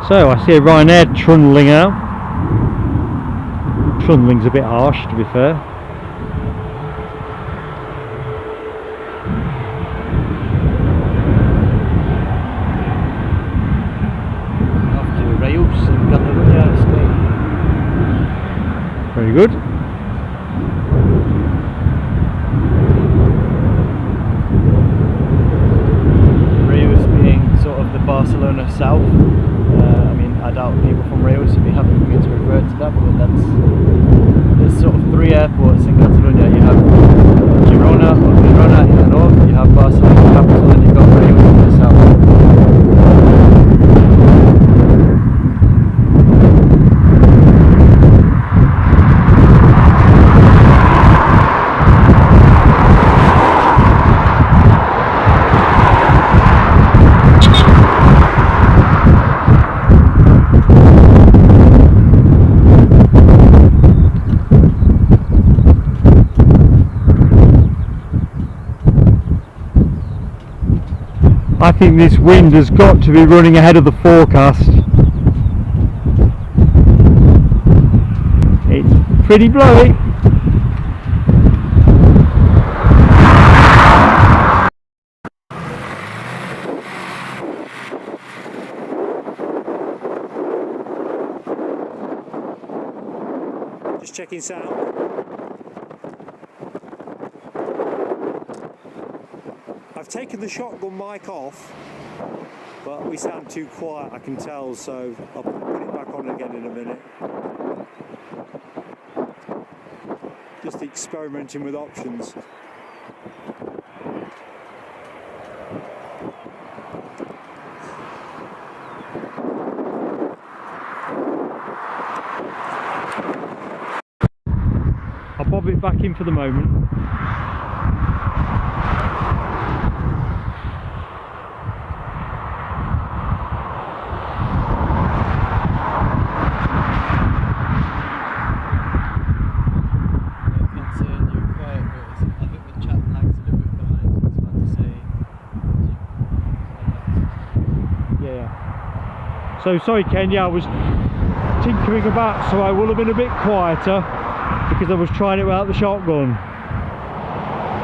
So I see a Ryanair trundling out. Trundling's a bit harsh, to be fair. Off to Reus in Catalonia, Spain. Very good. Reus being sort of the Barcelona south. I doubt people from Reus would be happy for me to revert to that, but there's sort of three airports in Catalonia. You have Girona in the north, you have Barcelona, the capital, and you've got Reus in the south. I think this wind has got to be running ahead of the forecast. It's pretty blowy. Just checking sound. I've taken the shotgun mic off, but we sound too quiet, I can tell, so I'll put it back on again in a minute. Just experimenting with options. I'll bob it back in for the moment. So sorry Ken, yeah, I was tinkering about, so I will have been a bit quieter because I was trying it without the shotgun.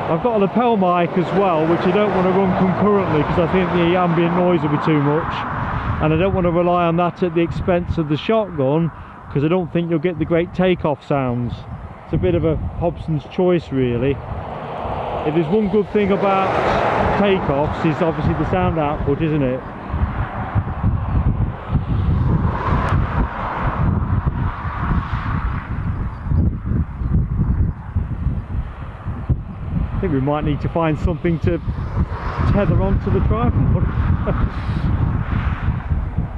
I've got a lapel mic as well, which I don't want to run concurrently because I think the ambient noise will be too much, and I don't want to rely on that at the expense of the shotgun because I don't think you'll get the great takeoff sounds. It's a bit of a Hobson's choice really. If there's one good thing about takeoffs, is obviously the sound output, isn't it? I think we might need to find something to tether onto the tripod.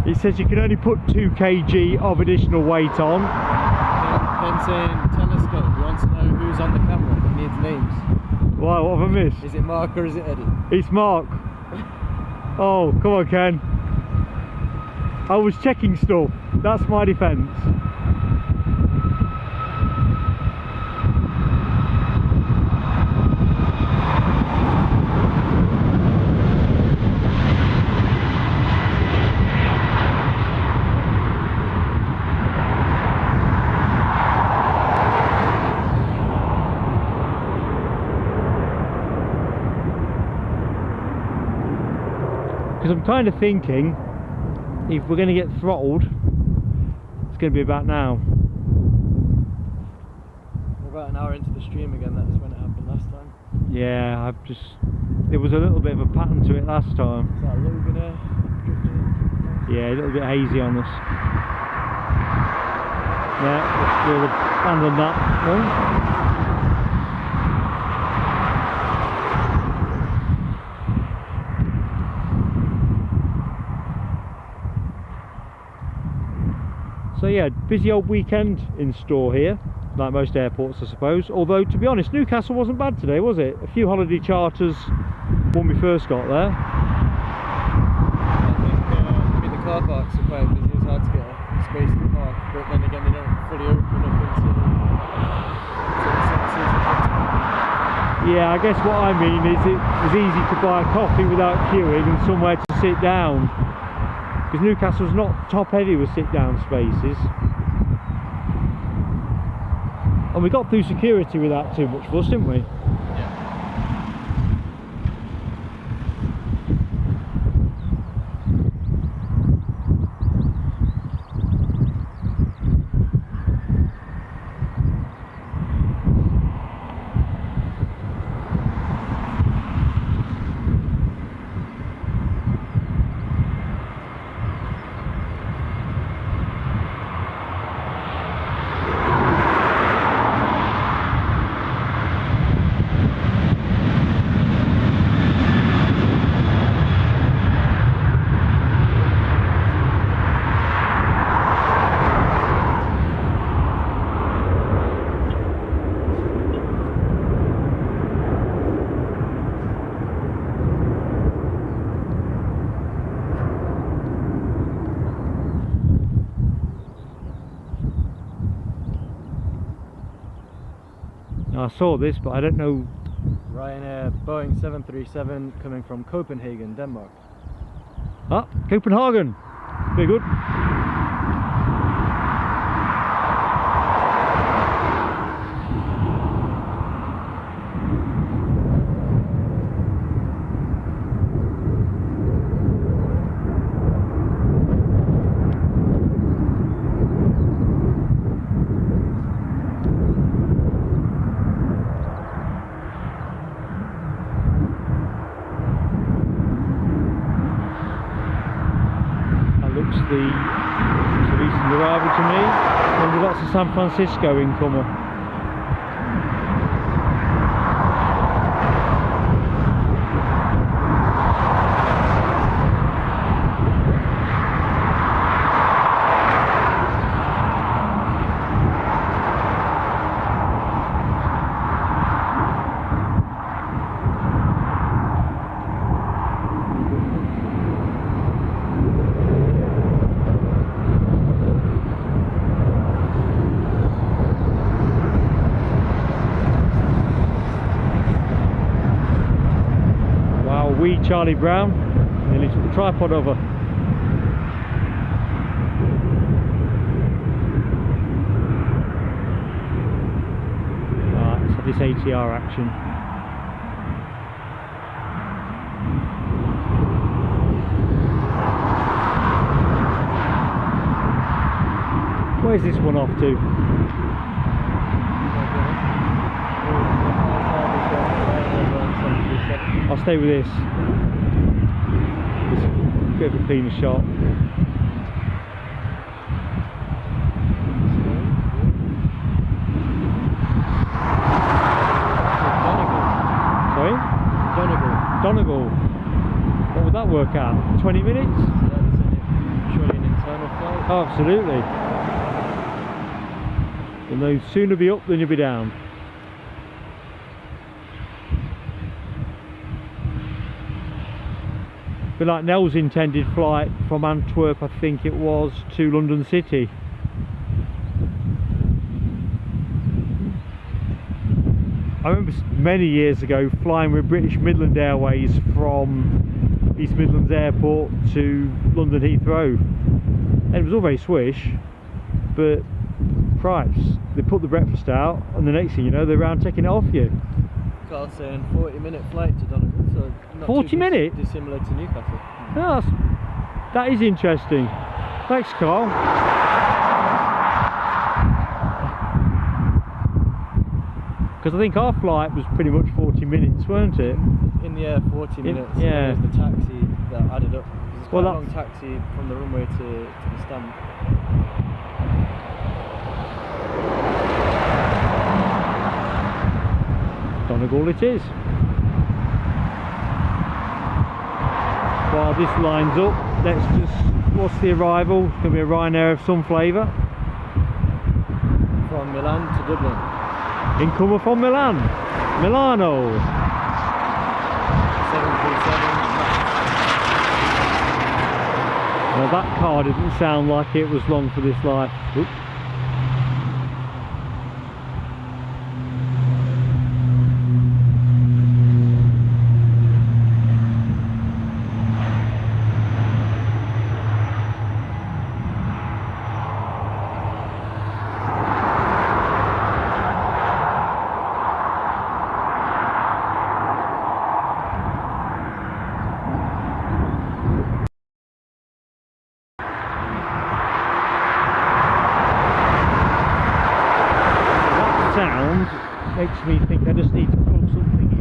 It says you can only put 2 kg of additional weight on. Ken's saying telescope, he wants to know who's on the camera, he needs names. Wow, what have I missed? Is it Mark or is it Eddie? It's Mark. Oh, come on Ken. I was checking stuff, that's my defence. Because I'm kind of thinking, if we're going to get throttled, it's going to be about now. We're about an hour into the stream again, that's when it happened last time. Yeah, there was a little bit of a pattern to it last time. Is that a little bit Yeah, a little bit hazy on us. Yeah, we'll abandon that one. So yeah, busy old weekend in store here, like most airports I suppose. Although to be honest, Newcastle wasn't bad today, was it? A few holiday charters when we first got there. I think the car parks are quite busy, it's hard to get a space to park, but then again they don't fully open up until the summer season. Yeah, I guess what I mean is it was easy to buy a coffee without queuing and somewhere to sit down. Because Newcastle's not top heavy with sit down spaces. And we got through security without too much fuss, didn't we? I saw this, but I don't know. Ryanair Boeing 737 coming from Copenhagen, Denmark. Ah, Copenhagen. Very good. San Francisco incomer. Wee Charlie Brown nearly took the tripod over. Right, so this ATR action. Where's this one off to? I'll stay with this. It's a bit of a cleaner shot. Sorry? Donegal. What would that work out? 20 minutes? Surely an internal flight. Oh, absolutely. You'll no sooner be up than you'll be down. But like Nell's intended flight from Antwerp, I think it was, to London City. I remember many years ago flying with British Midland Airways from East Midlands Airport to London Heathrow. And it was all very swish, but Christ, they put the breakfast out and the next thing you know they're around taking it off you. Carl's saying 40-minute flight to Donegal, so not 40 minutes? Dissimilar to Newcastle. Oh, that is interesting. Thanks, Carl. Because I think our flight was pretty much 40 minutes, weren't it? In the air, 40 minutes. Yeah. It was the taxi that added up. It's quite Well, a long taxi from the runway to the stand. Donegal it is. While this lines up, let's just, what's the arrival? It's going to be a Ryanair of some flavour. From Milan to Dublin. Incomer from Milan. Milano. 737. Now that car didn't sound like it was long for this life. Oops. Sound makes me think I just need to plug something in.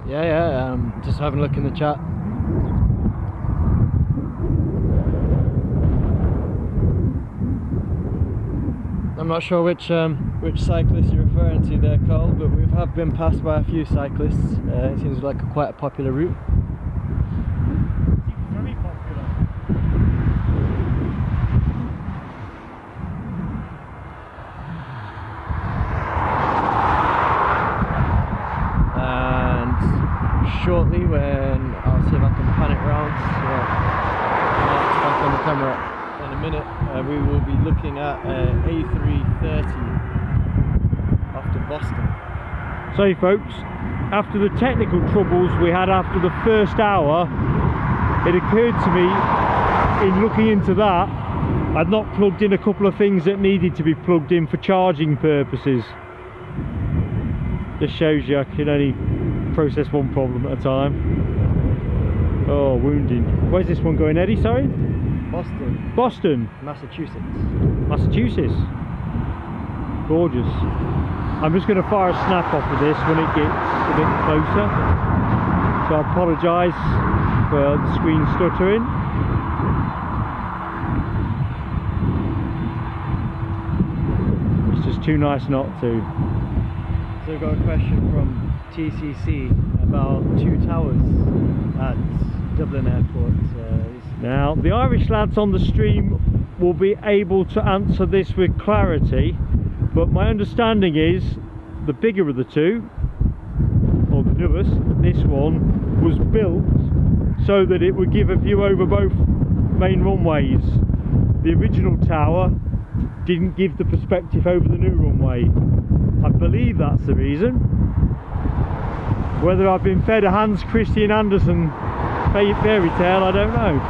Yeah, just having a look in the chat. I'm not sure which cyclist you're referring to there, Carl, but we have been passed by a few cyclists. It seems like quite a popular route. Very popular. And shortly, when I'll see if I can pan it round, back on the camera in a minute, we will be looking at A330 after Boston. So folks, after the technical troubles we had after the first hour, it occurred to me in looking into that I'd not plugged in a couple of things that needed to be plugged in for charging purposes. Just shows you I can only process one problem at a time. Oh, wounding. Where's this one going, Eddie? Sorry? Boston. Boston? Massachusetts. Massachusetts. Gorgeous. I'm just going to fire a snap off of this when it gets a bit closer. So I apologise for the screen stuttering. It's just too nice not to. So we've got a question from TCC about 2 towers at Dublin Airport. Now, the Irish lads on the stream will be able to answer this with clarity, but my understanding is the bigger of the two, or the newest, this one, was built so that it would give a view over both main runways. The original tower didn't give the perspective over the new runway. I believe that's the reason. Whether I've been fed a Hans Christian Andersen fairy tale, I don't know.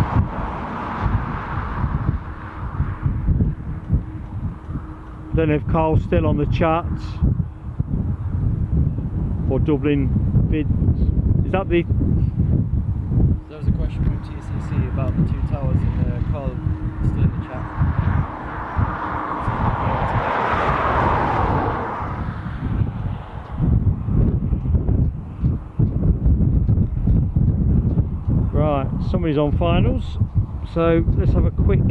Don't know if Carl's still on the chat, or Dublin vids. Is that the... There was a question from TCC about the 2 towers, and Carl still in the chat. Right, somebody's on finals, so let's have a quick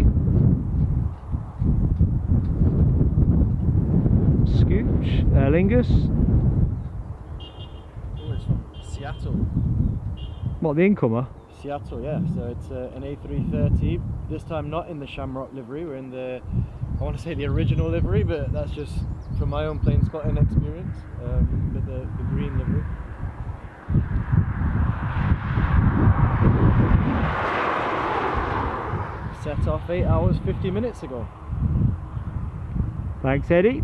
scooch. Aer Lingus. Oh, it's from Seattle. What, the incomer? Seattle, yeah. So it's an A330. This time not in the Shamrock livery. We're in the, I want to say the original livery, but that's just from my own plane spotting experience. But the green livery. Set off 8 hours 50 minutes ago. Thanks, Eddie.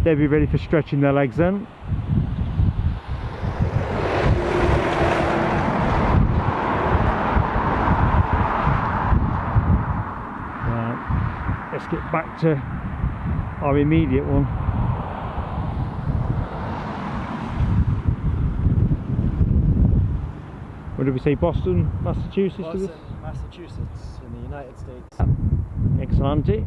They'll be ready for stretching their legs then. Right, let's get back to our immediate one. What did we say? Boston, Massachusetts? Boston, Massachusetts, in the United States. Excellent. And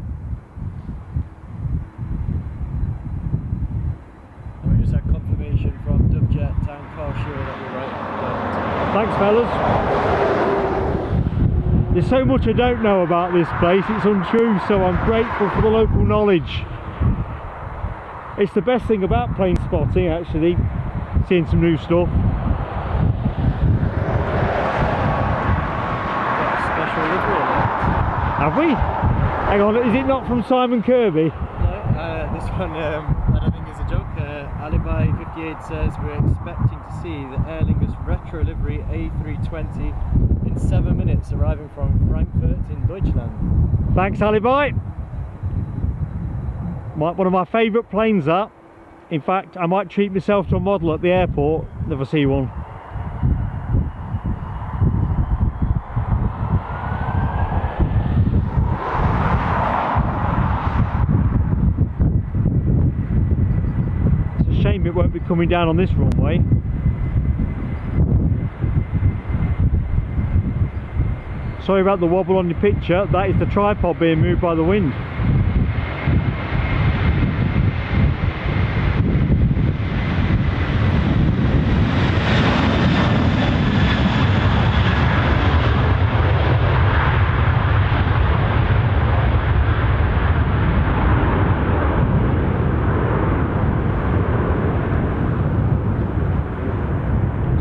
we just had confirmation from Dubjet Tank Car Show that we're right. Thanks, fellas. There's so much I don't know about this place, it's untrue, so I'm grateful for the local knowledge. It's the best thing about plane spotting, actually, seeing some new stuff. Have we? Hang on, is it not from Simon Kirby? No, this one I don't think is a joke. Alibi 58 says we're expecting to see the Aer Lingus Retro Livery A320 in 7 minutes, arriving from Frankfurt in Deutschland. Thanks, Alibi. One of my favourite planes, that. In fact, I might treat myself to a model at the airport if I see one. It won't be coming down on this runway. Sorry about the wobble on your picture, that is the tripod being moved by the wind.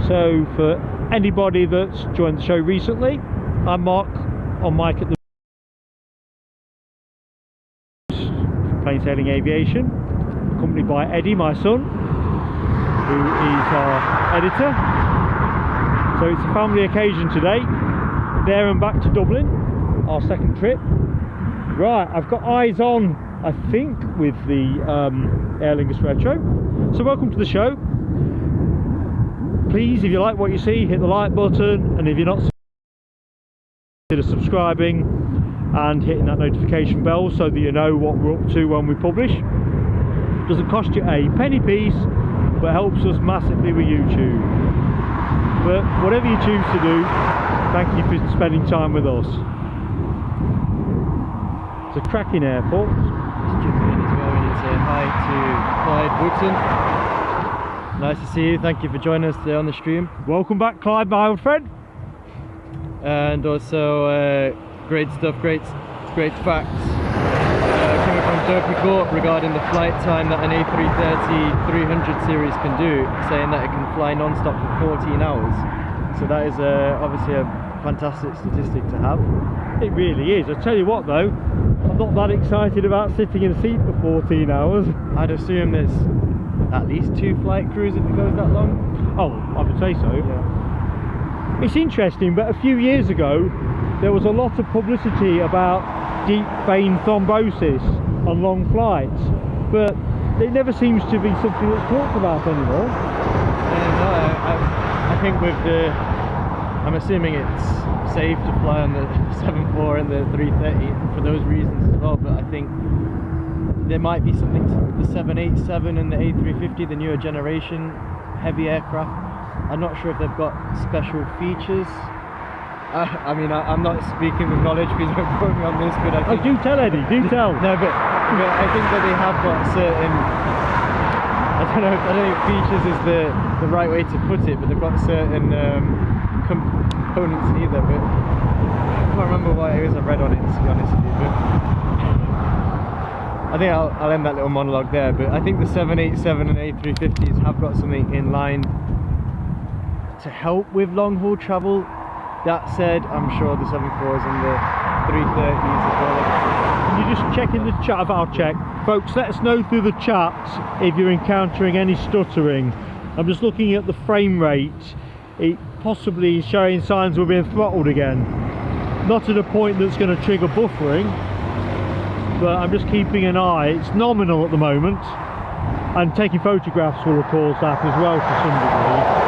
So for anybody that's joined the show recently, I'm Mark on mic at the Plain Sailing Aviation, accompanied by Eddie, my son, who is our editor. So it's a family occasion today, there and back to Dublin, our second trip. Right, I've got eyes on, I think, with the Aer Lingus Retro. So welcome to the show. Please, if you like what you see, hit the like button, and if you're not, consider subscribing. and hitting that notification bell so that you know what we're up to when we publish. Doesn't cost you a penny piece, but helps us massively with YouTube. But whatever you choose to do, thank you for spending time with us. It's a cracking airport. Just jumping in as well, we need to say hi to Clyde Woodson. Nice to see you, thank you for joining us today on the stream. Welcome back, Clyde, my old friend. And also great stuff, great facts coming from Derpy regarding the flight time that an A330-300 series can do, saying that it can fly non-stop for 14 hours. So that is obviously a fantastic statistic to have. It really is. I tell you what though, I'm not that excited about sitting in a seat for 14 hours. I'd assume there's at least 2 flight crews if it goes that long. Oh, I would say so. Yeah. It's interesting, but a few years ago there was a lot of publicity about deep vein thrombosis on long flights, but it never seems to be something that's talked about anymore. No, I think with the, I'm assuming it's safe to fly on the 747 and the 330 for those reasons as well, but I think there might be something to the 787 and the A350, the newer generation heavy aircraft. I'm not sure if they've got special features. I mean, I'm not speaking with knowledge, please don't quote me on this, but I think... Oh, do tell, Eddie, do tell. No, but I think that they have got certain... I don't know if features is the right way to put it, but they've got certain components either, but I can't remember what it is I've read on it, to be honest with you, but I think I'll end that little monologue there. But I think the 787 and A350s have got something in line to help with long haul travel. That said, I'm sure the 74s and the 330s as well. Can you just check in the chat? I'll check. Folks, let us know through the chat if you're encountering any stuttering. I'm just looking at the frame rate. It possibly is showing signs we're being throttled again. Not at a point that's going to trigger buffering, but I'm just keeping an eye. It's nominal at the moment, and taking photographs will of course that as well to some degree.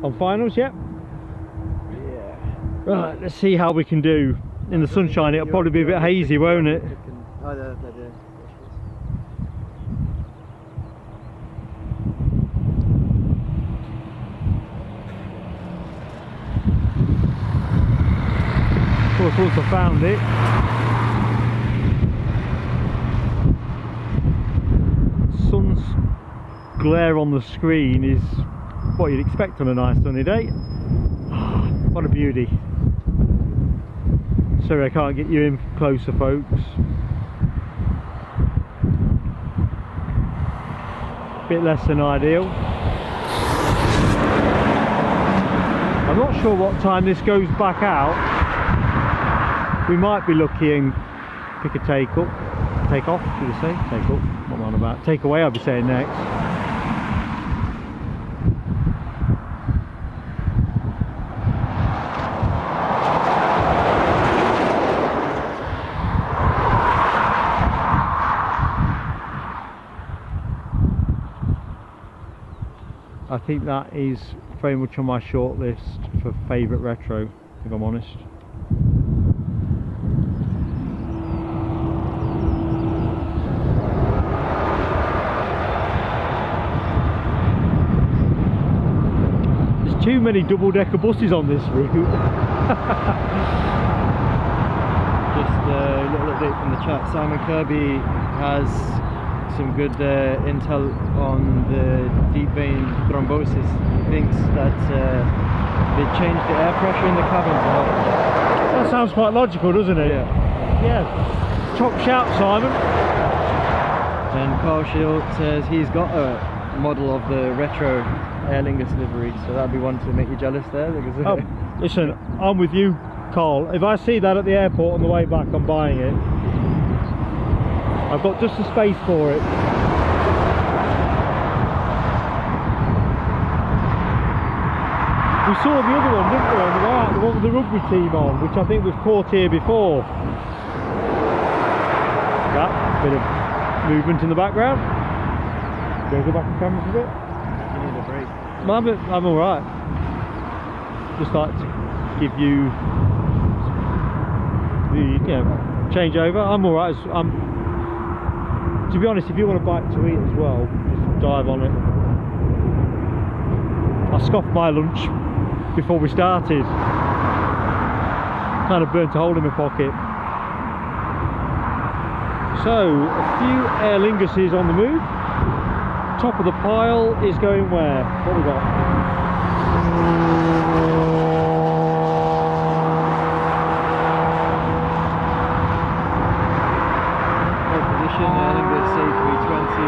On finals, yep. Yeah. Right, let's see how we can do. In the sunshine it'll probably be a bit hazy, won't it? Of course, once I found it, sun's glare on the screen is what you'd expect on a nice sunny day. What a beauty. Sorry I can't get you in closer, folks. Bit less than ideal. I'm not sure what time this goes back out. We might be looking, pick a take off, should I say? Take up, what am I on about? Take away I'll be saying next. I think that is very much on my short list for favourite retro, if I'm honest. There's too many double-decker buses on this route. Just a little update from the chat. Simon Kirby has some good intel on the deep vein thrombosis. He thinks that they changed the air pressure in the cabin to help. That sounds quite logical, doesn't it? Yeah. Top shout, Simon. And Carl Shield says he's got a model of the retro Aer Lingus livery, so that'd be one to make you jealous there. Because Oh, listen, I'm with you, Carl. If I see that at the airport on the way back, I'm buying it. I've got just the space for it. We saw the other one, didn't we, on the way out, the one with the rugby team on, which I think was caught here before. That bit of movement in the background. Gonna go back to camera for a bit? You need a break. I'm alright. Just like to give you the change over. I'm alright. To be honest, if you want a bite to eat as well, just dive on it. I scoffed my lunch before we started. Kind of burnt a hole in my pocket. So, a few Aer Linguses on the move. Top of the pile is going where? What we got? Hold position, Aer Lingus A320,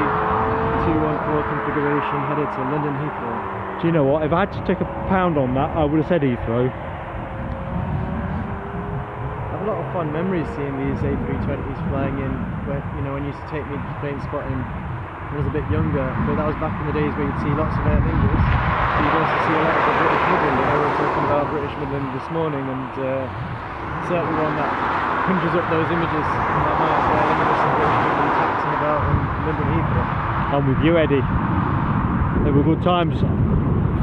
214 configuration, headed to London Heathrow. Do you know what? If I had to take a pound on that, I would have said Heathrow. I have a lot of fond memories seeing these A320s flying in, where, when you used to take me plane spotting when I was a bit younger, but that was back in the days where you'd see lots of Aer Lingus. You'd also see a lot of the British Midland. We were talking about British Midland this morning, and certainly one that conjures up those images in my mind, Aer Lingus and British Midland taxing about in London Heathrow. I'm with you, Eddie. They were good times.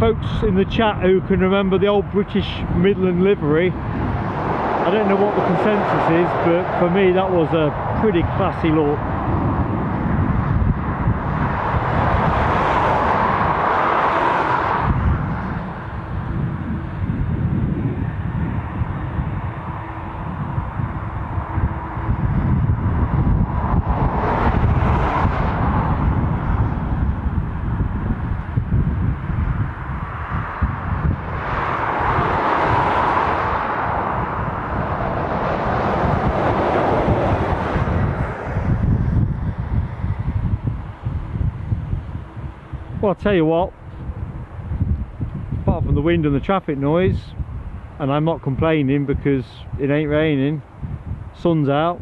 Folks in the chat who can remember the old British Midland livery, I don't know what the consensus is, but for me that was a pretty classy look. Well, I'll tell you what, apart from the wind and the traffic noise, and I'm not complaining because it ain't raining, sun's out.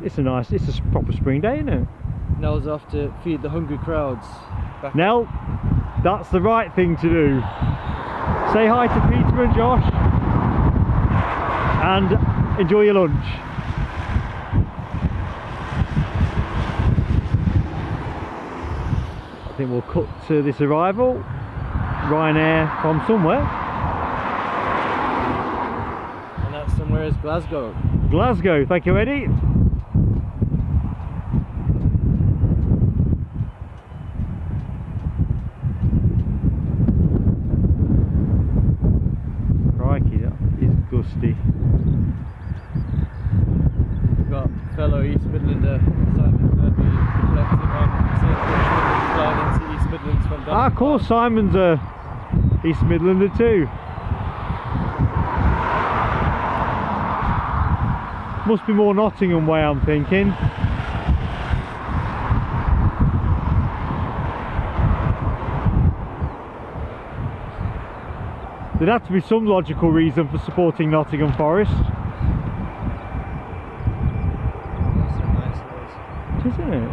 It's a nice day. It's a proper spring day, isn't it? Nell's off to feed the hungry crowds. Nell, that's the right thing to do. Say hi to Peter and Josh and enjoy your lunch. I think we'll cut to this arrival. Ryanair from somewhere. And that somewhere is Glasgow. Glasgow, thank you, Eddie. Crikey, that is gusty. We've got fellow East Midlander Simon Kirby reflecting on flying into East Midlands from Dublin. Of course, Simon's a East Midlander too. Must be more Nottingham way, I'm thinking. There'd have to be some logical reason for supporting Nottingham Forest. That's a nice noise. Isn't it?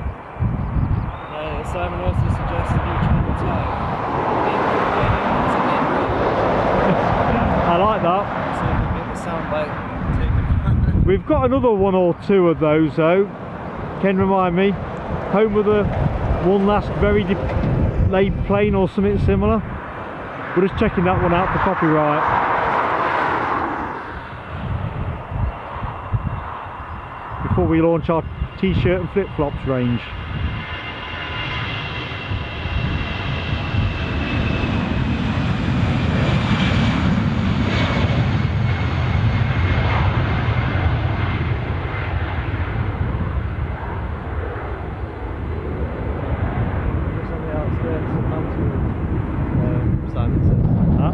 Simon also suggests a new channel tag. I like that. So we can get the soundbite taken. We've got another one or two of those though. Can remind me. Home of the one last very delayed plane or something similar. We're just checking that one out for copyright. Before we launch our t-shirt and flip-flops range.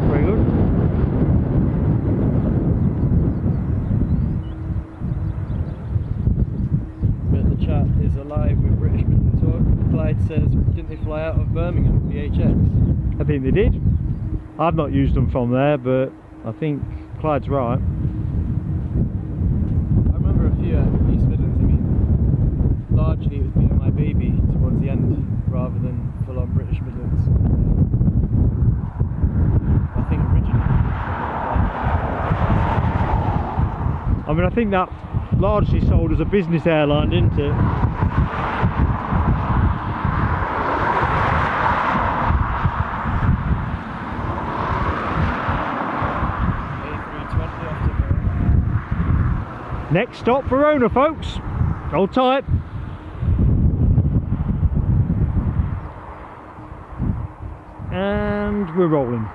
Very good. But the chat is alive with British Midland Talk. Clyde says, didn't they fly out of Birmingham, the HX? I think they did. I've not used them from there, but I think Clyde's right. I remember a few at East Midlands. I mean, largely it was being my baby towards the end rather than full on British Midlands. I think originally. I mean, I think that largely sold as a business airline, didn't it? Next stop Verona, folks. Hold tight. And we're rolling.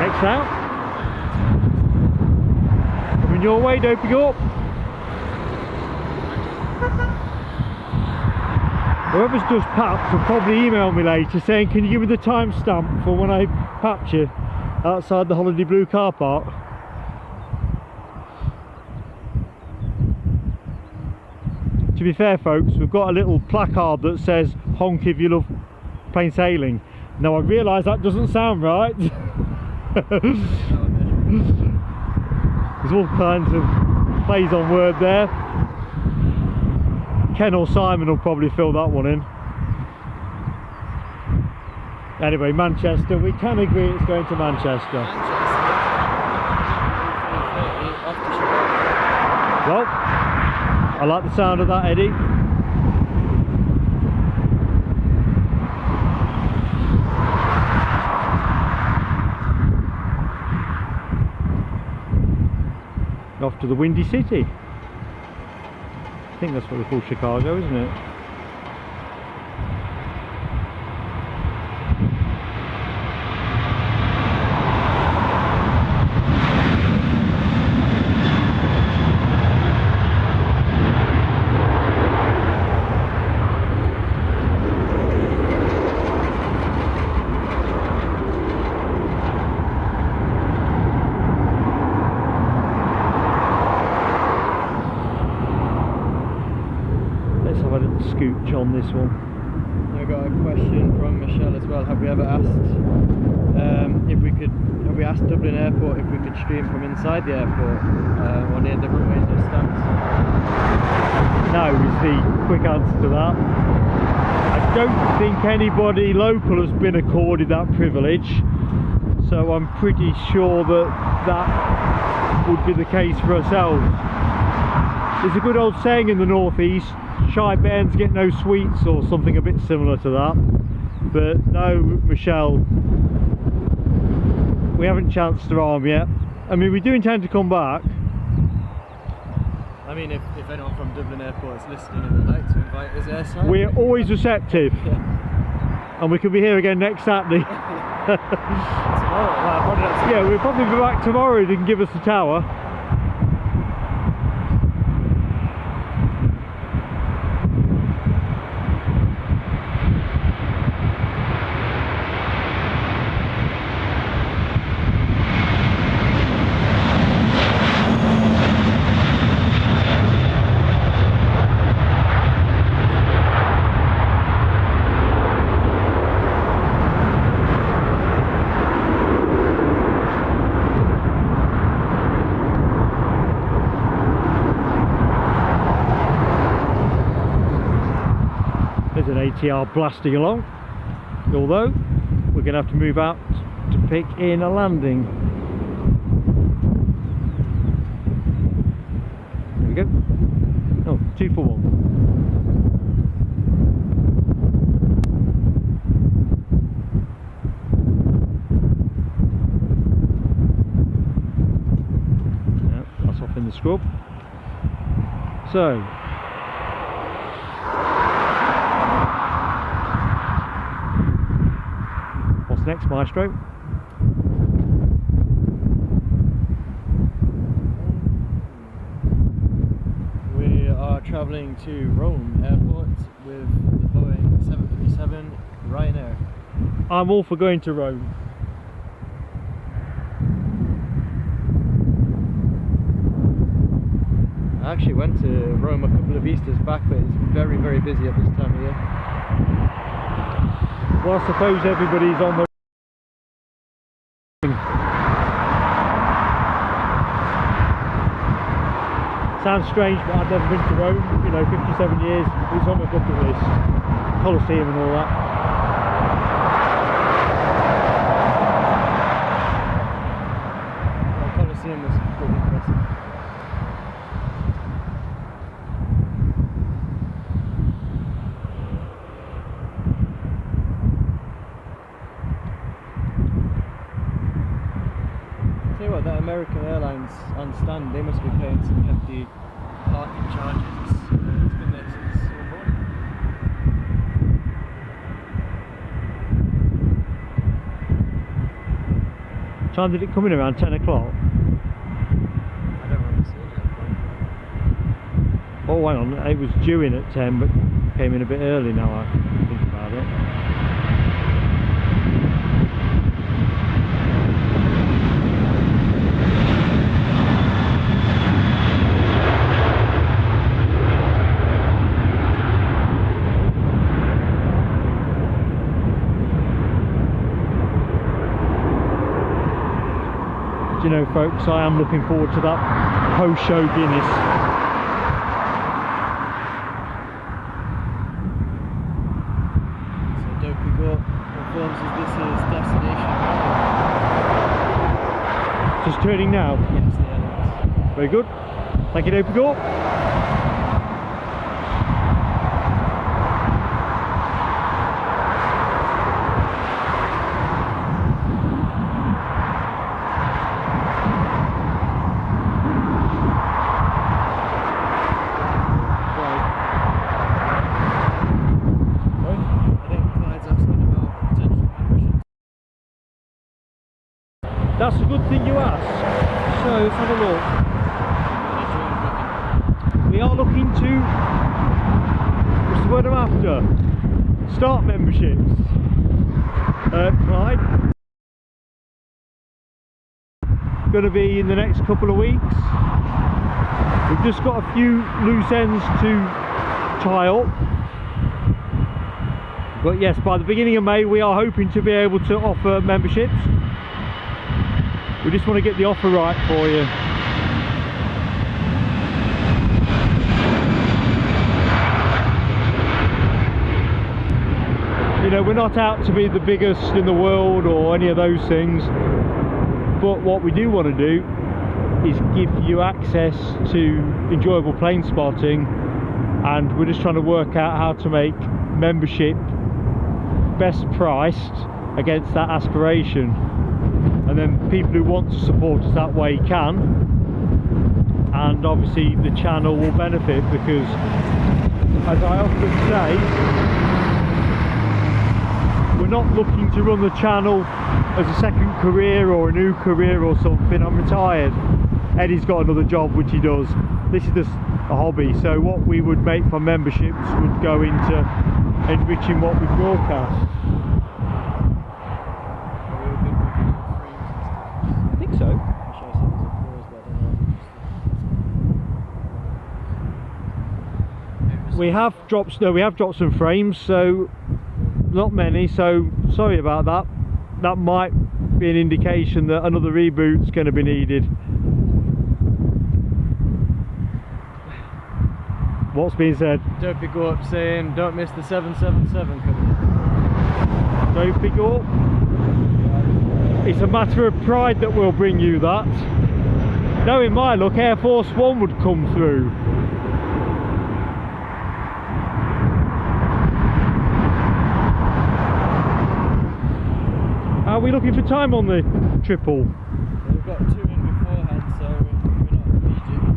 Next out. Coming your way, doping up. Whoever's just papped will probably email me later saying, can you give me the timestamp for when I papped you outside the Holiday Blue car park? To be fair, folks, we've got a little placard that says honk if you love plain sailing. Now I realise that doesn't sound right. There's all kinds of plays on word there. Ken or Simon will probably fill that one in. Anyway, Manchester, we can agree it's going to Manchester. Well, I like the sound of that, Eddie. Off to the Windy City. I think that's what they call Chicago, isn't it? Scooch on this one. I got a question from Michelle as well. Have we ever asked have we asked Dublin Airport if we could stream from inside the airport or near the runways or stands? No is the quick answer to that. I don't think anybody local has been accorded that privilege, so I'm pretty sure that would be the case for ourselves. There's a good old saying in the northeast, shy bairns get no sweets, or something a bit similar to that. But no, Michelle, we haven't chanced our arm yet. I mean, we do intend to come back. I mean, if anyone from Dublin Airport is listening and would like to invite us airside, we're always receptive. Yeah. And we could be here again next Saturday. Tomorrow? Yeah, we'll probably be back tomorrow. They can give us the tower. There's an ATR blasting along, although we're going to have to move out to pick in a landing. There we go. Oh, 2 for 1. Yep, that's off in the scrub. So, next, Maestro? We are travelling to Rome Airport with the Boeing 737 Ryanair. I'm all for going to Rome. I actually went to Rome a couple of Easters back, but it's very, very busy at this time of year. Well, I suppose everybody's on the sounds strange, but I've never been to Rome, you know, 57 years, it's on my bucket list, Colosseum and all that. The Colosseum was pretty impressive. Tell you what, that American Airlines on stand, they must be paying some hefty parking charges. It's been there since morning. Time did it come in? Around 10 o'clock? I don't remember seeing it. Oh, hang on, it was due in at 10, but came in a bit early now I think about it. Do you know, folks, I am looking forward to that post-show Guinness. So Dopey Gore confirms that this is destination. Just turning now? Yes, the airlines. Very good. Thank you, Dopey Gore. That's a good thing you ask. So let's have a look. We are looking to, what's the word I'm after? Start memberships. Right. Going to be in the next couple of weeks. We've just got a few loose ends to tie up. But yes, by the beginning of May we are hoping to be able to offer memberships. We just want to get the offer right for you. You know, we're not out to be the biggest in the world or any of those things, but what we do want to do is give you access to enjoyable plane spotting, and we're just trying to work out how to make membership best priced against that aspiration. And then people who want to support us that way can, and obviously the channel will benefit, because as I often say, we're not looking to run the channel as a second career or a new career or something. I'm retired. Eddie's got another job which he does. This is just a hobby, so what we would make from memberships would go into enriching what we broadcast. So we have dropped some frames, so not many, so sorry about that. That might be an indication that another reboot's going to be needed. What's being said? Dopey Gore saying don't miss the 777 coming. Dopey Gore, it's a matter of pride that we'll bring you that. Knowing my luck, Air Force One would come through. Are we looking for time on the triple? We've got 2 in beforehand, so we're not immediate.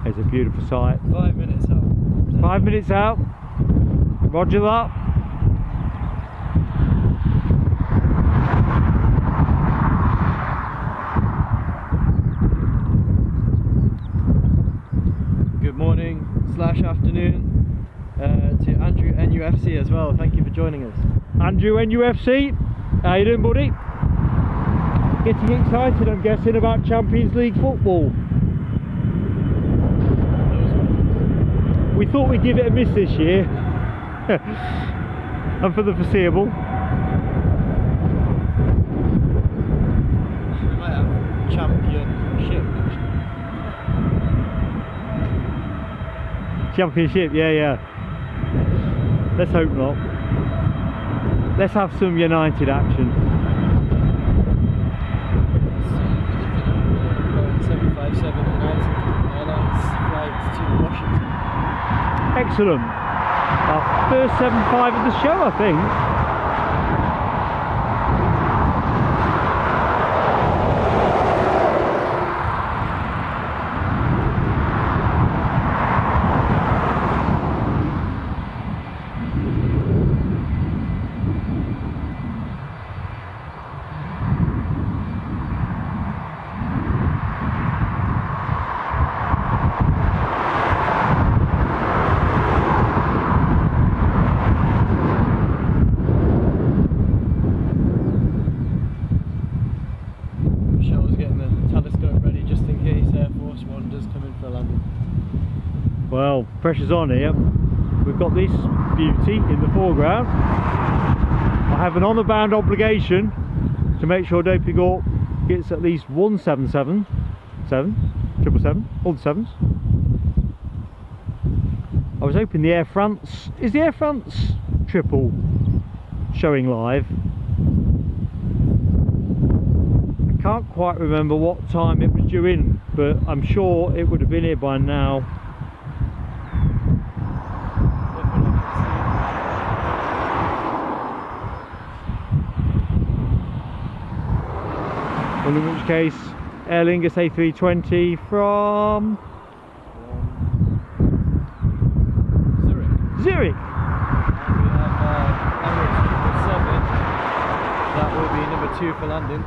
It's a beautiful sight. 5 minutes out. 5 minutes out. Roger that. Good morning / afternoon. To Andrew NUFC as well, thank you for joining us. Andrew NUFC, how you doing, buddy? Getting excited, I'm guessing, about Champions League football. We thought we'd give it a miss this year, and for the foreseeable. We might have championship. Championship, yeah. Let's hope not. Let's have some United action. 757 United Airlines flight to Washington. Excellent. Our first 7.5 of the show, I think. Well, pressure's on here. We've got this beauty in the foreground. I have an honour-bound obligation to make sure Dopey gets at least one 777, all the sevens. I was hoping the Air France, is the Air France triple showing live? I can't quite remember what time it was due in, but I'm sure it would have been here by now. Well, in which case, Aer Lingus A320 from Zurich. And we have Emirates 777. That will be number 2 for landing.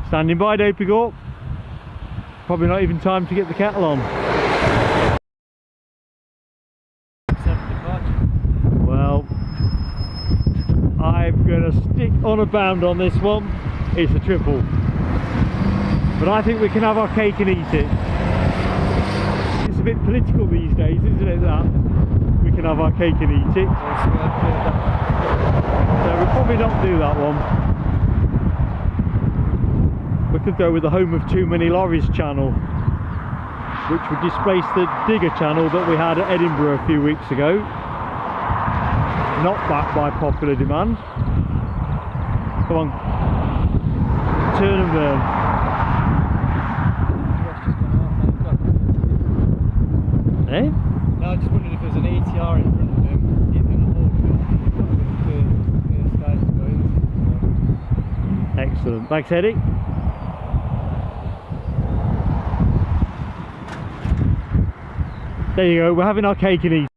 Standing by, Dopey. Probably not even time to get the kettle on. Well, I'm going to stick on a bound on this one. It's a triple. But I think we can have our cake and eat it. It's a bit political these days, isn't it, that? We can have our cake and eat it. So we'll probably not do that one. We could go with the home of too many lorries channel, which would displace the digger channel that we had at Edinburgh a few weeks ago. Not backed by popular demand. Come on. Turn and burn. Eh? No, I just wondered if there's an ATR in front of him. He's going to hold it. He's got clear skies to go into. So. Excellent. Thanks, Eddie. There you go. We're having our cake and eat.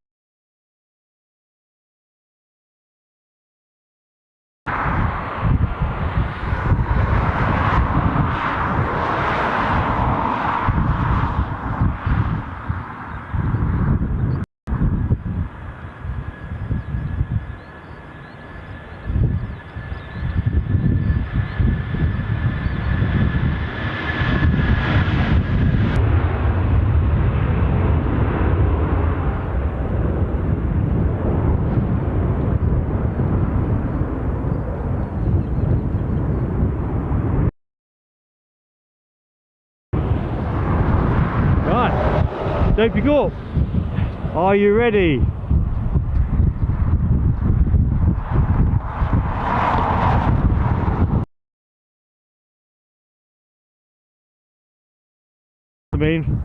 Dopey, are you ready? I mean,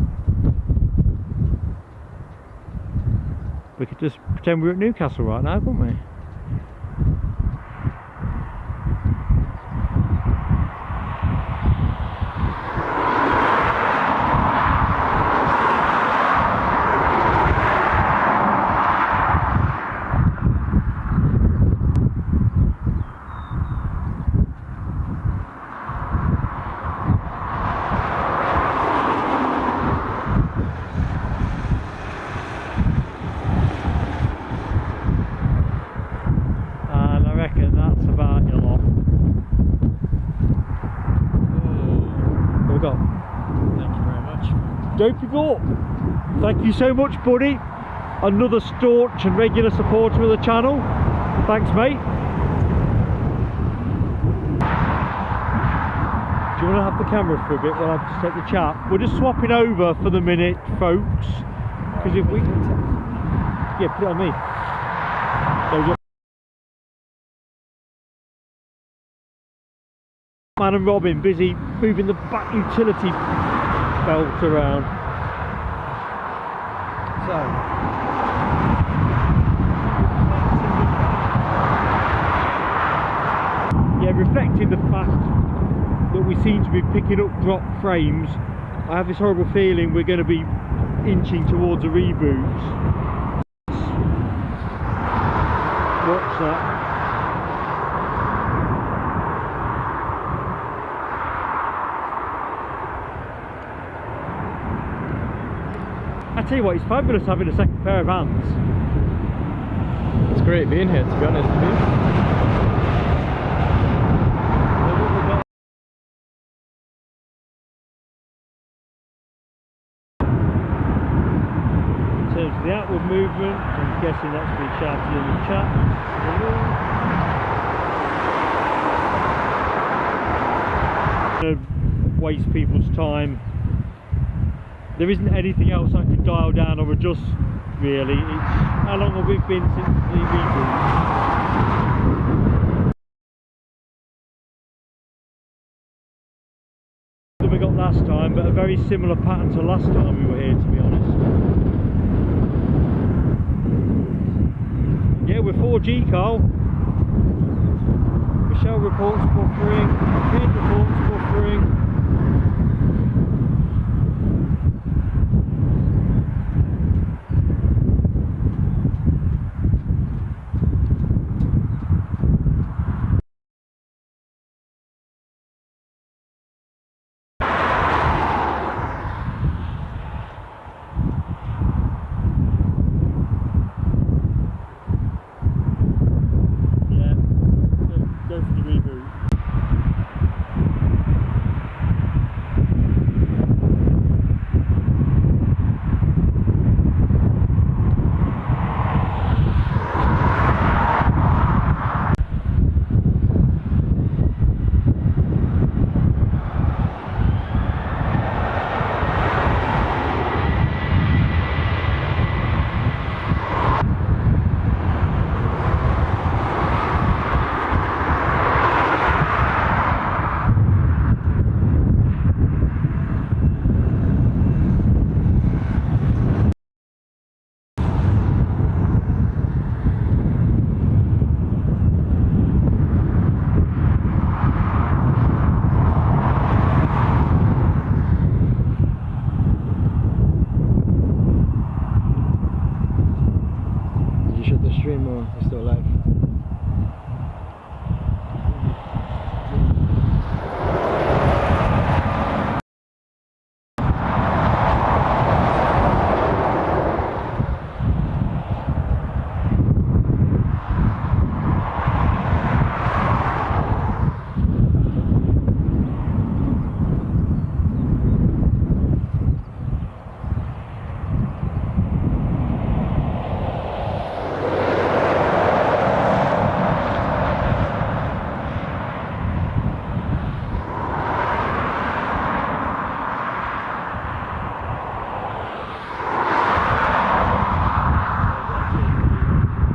we could just pretend we're at Newcastle right now, couldn't we? Doping up. Thank you so much, buddy. Another staunch and regular supporter of the channel. Thanks, mate. Do you want to have the camera for a bit while I just take the chat? We're just swapping over for the minute, folks. Because if we... Yeah, put it on me. There we go. Man and Robin busy moving the back utility belt around. So... yeah, reflecting the fact that we seem to be picking up drop frames, I have this horrible feeling we're going to be inching towards a reboot. Watch that. I tell you what, it's fabulous having a second pair of hands. It's great being here, to be honest with you. The outward movement, I'm guessing that's been shouted in the chat. Waste people's time. There isn't anything else I can dial down or adjust really. It's how long have we been since the reboot? Than we got last time, but a very similar pattern to last time we were here, to be honest. Yeah, we're 4G, Carl. Michelle reports buffering. Kate reports buffering. Stream or it's still live?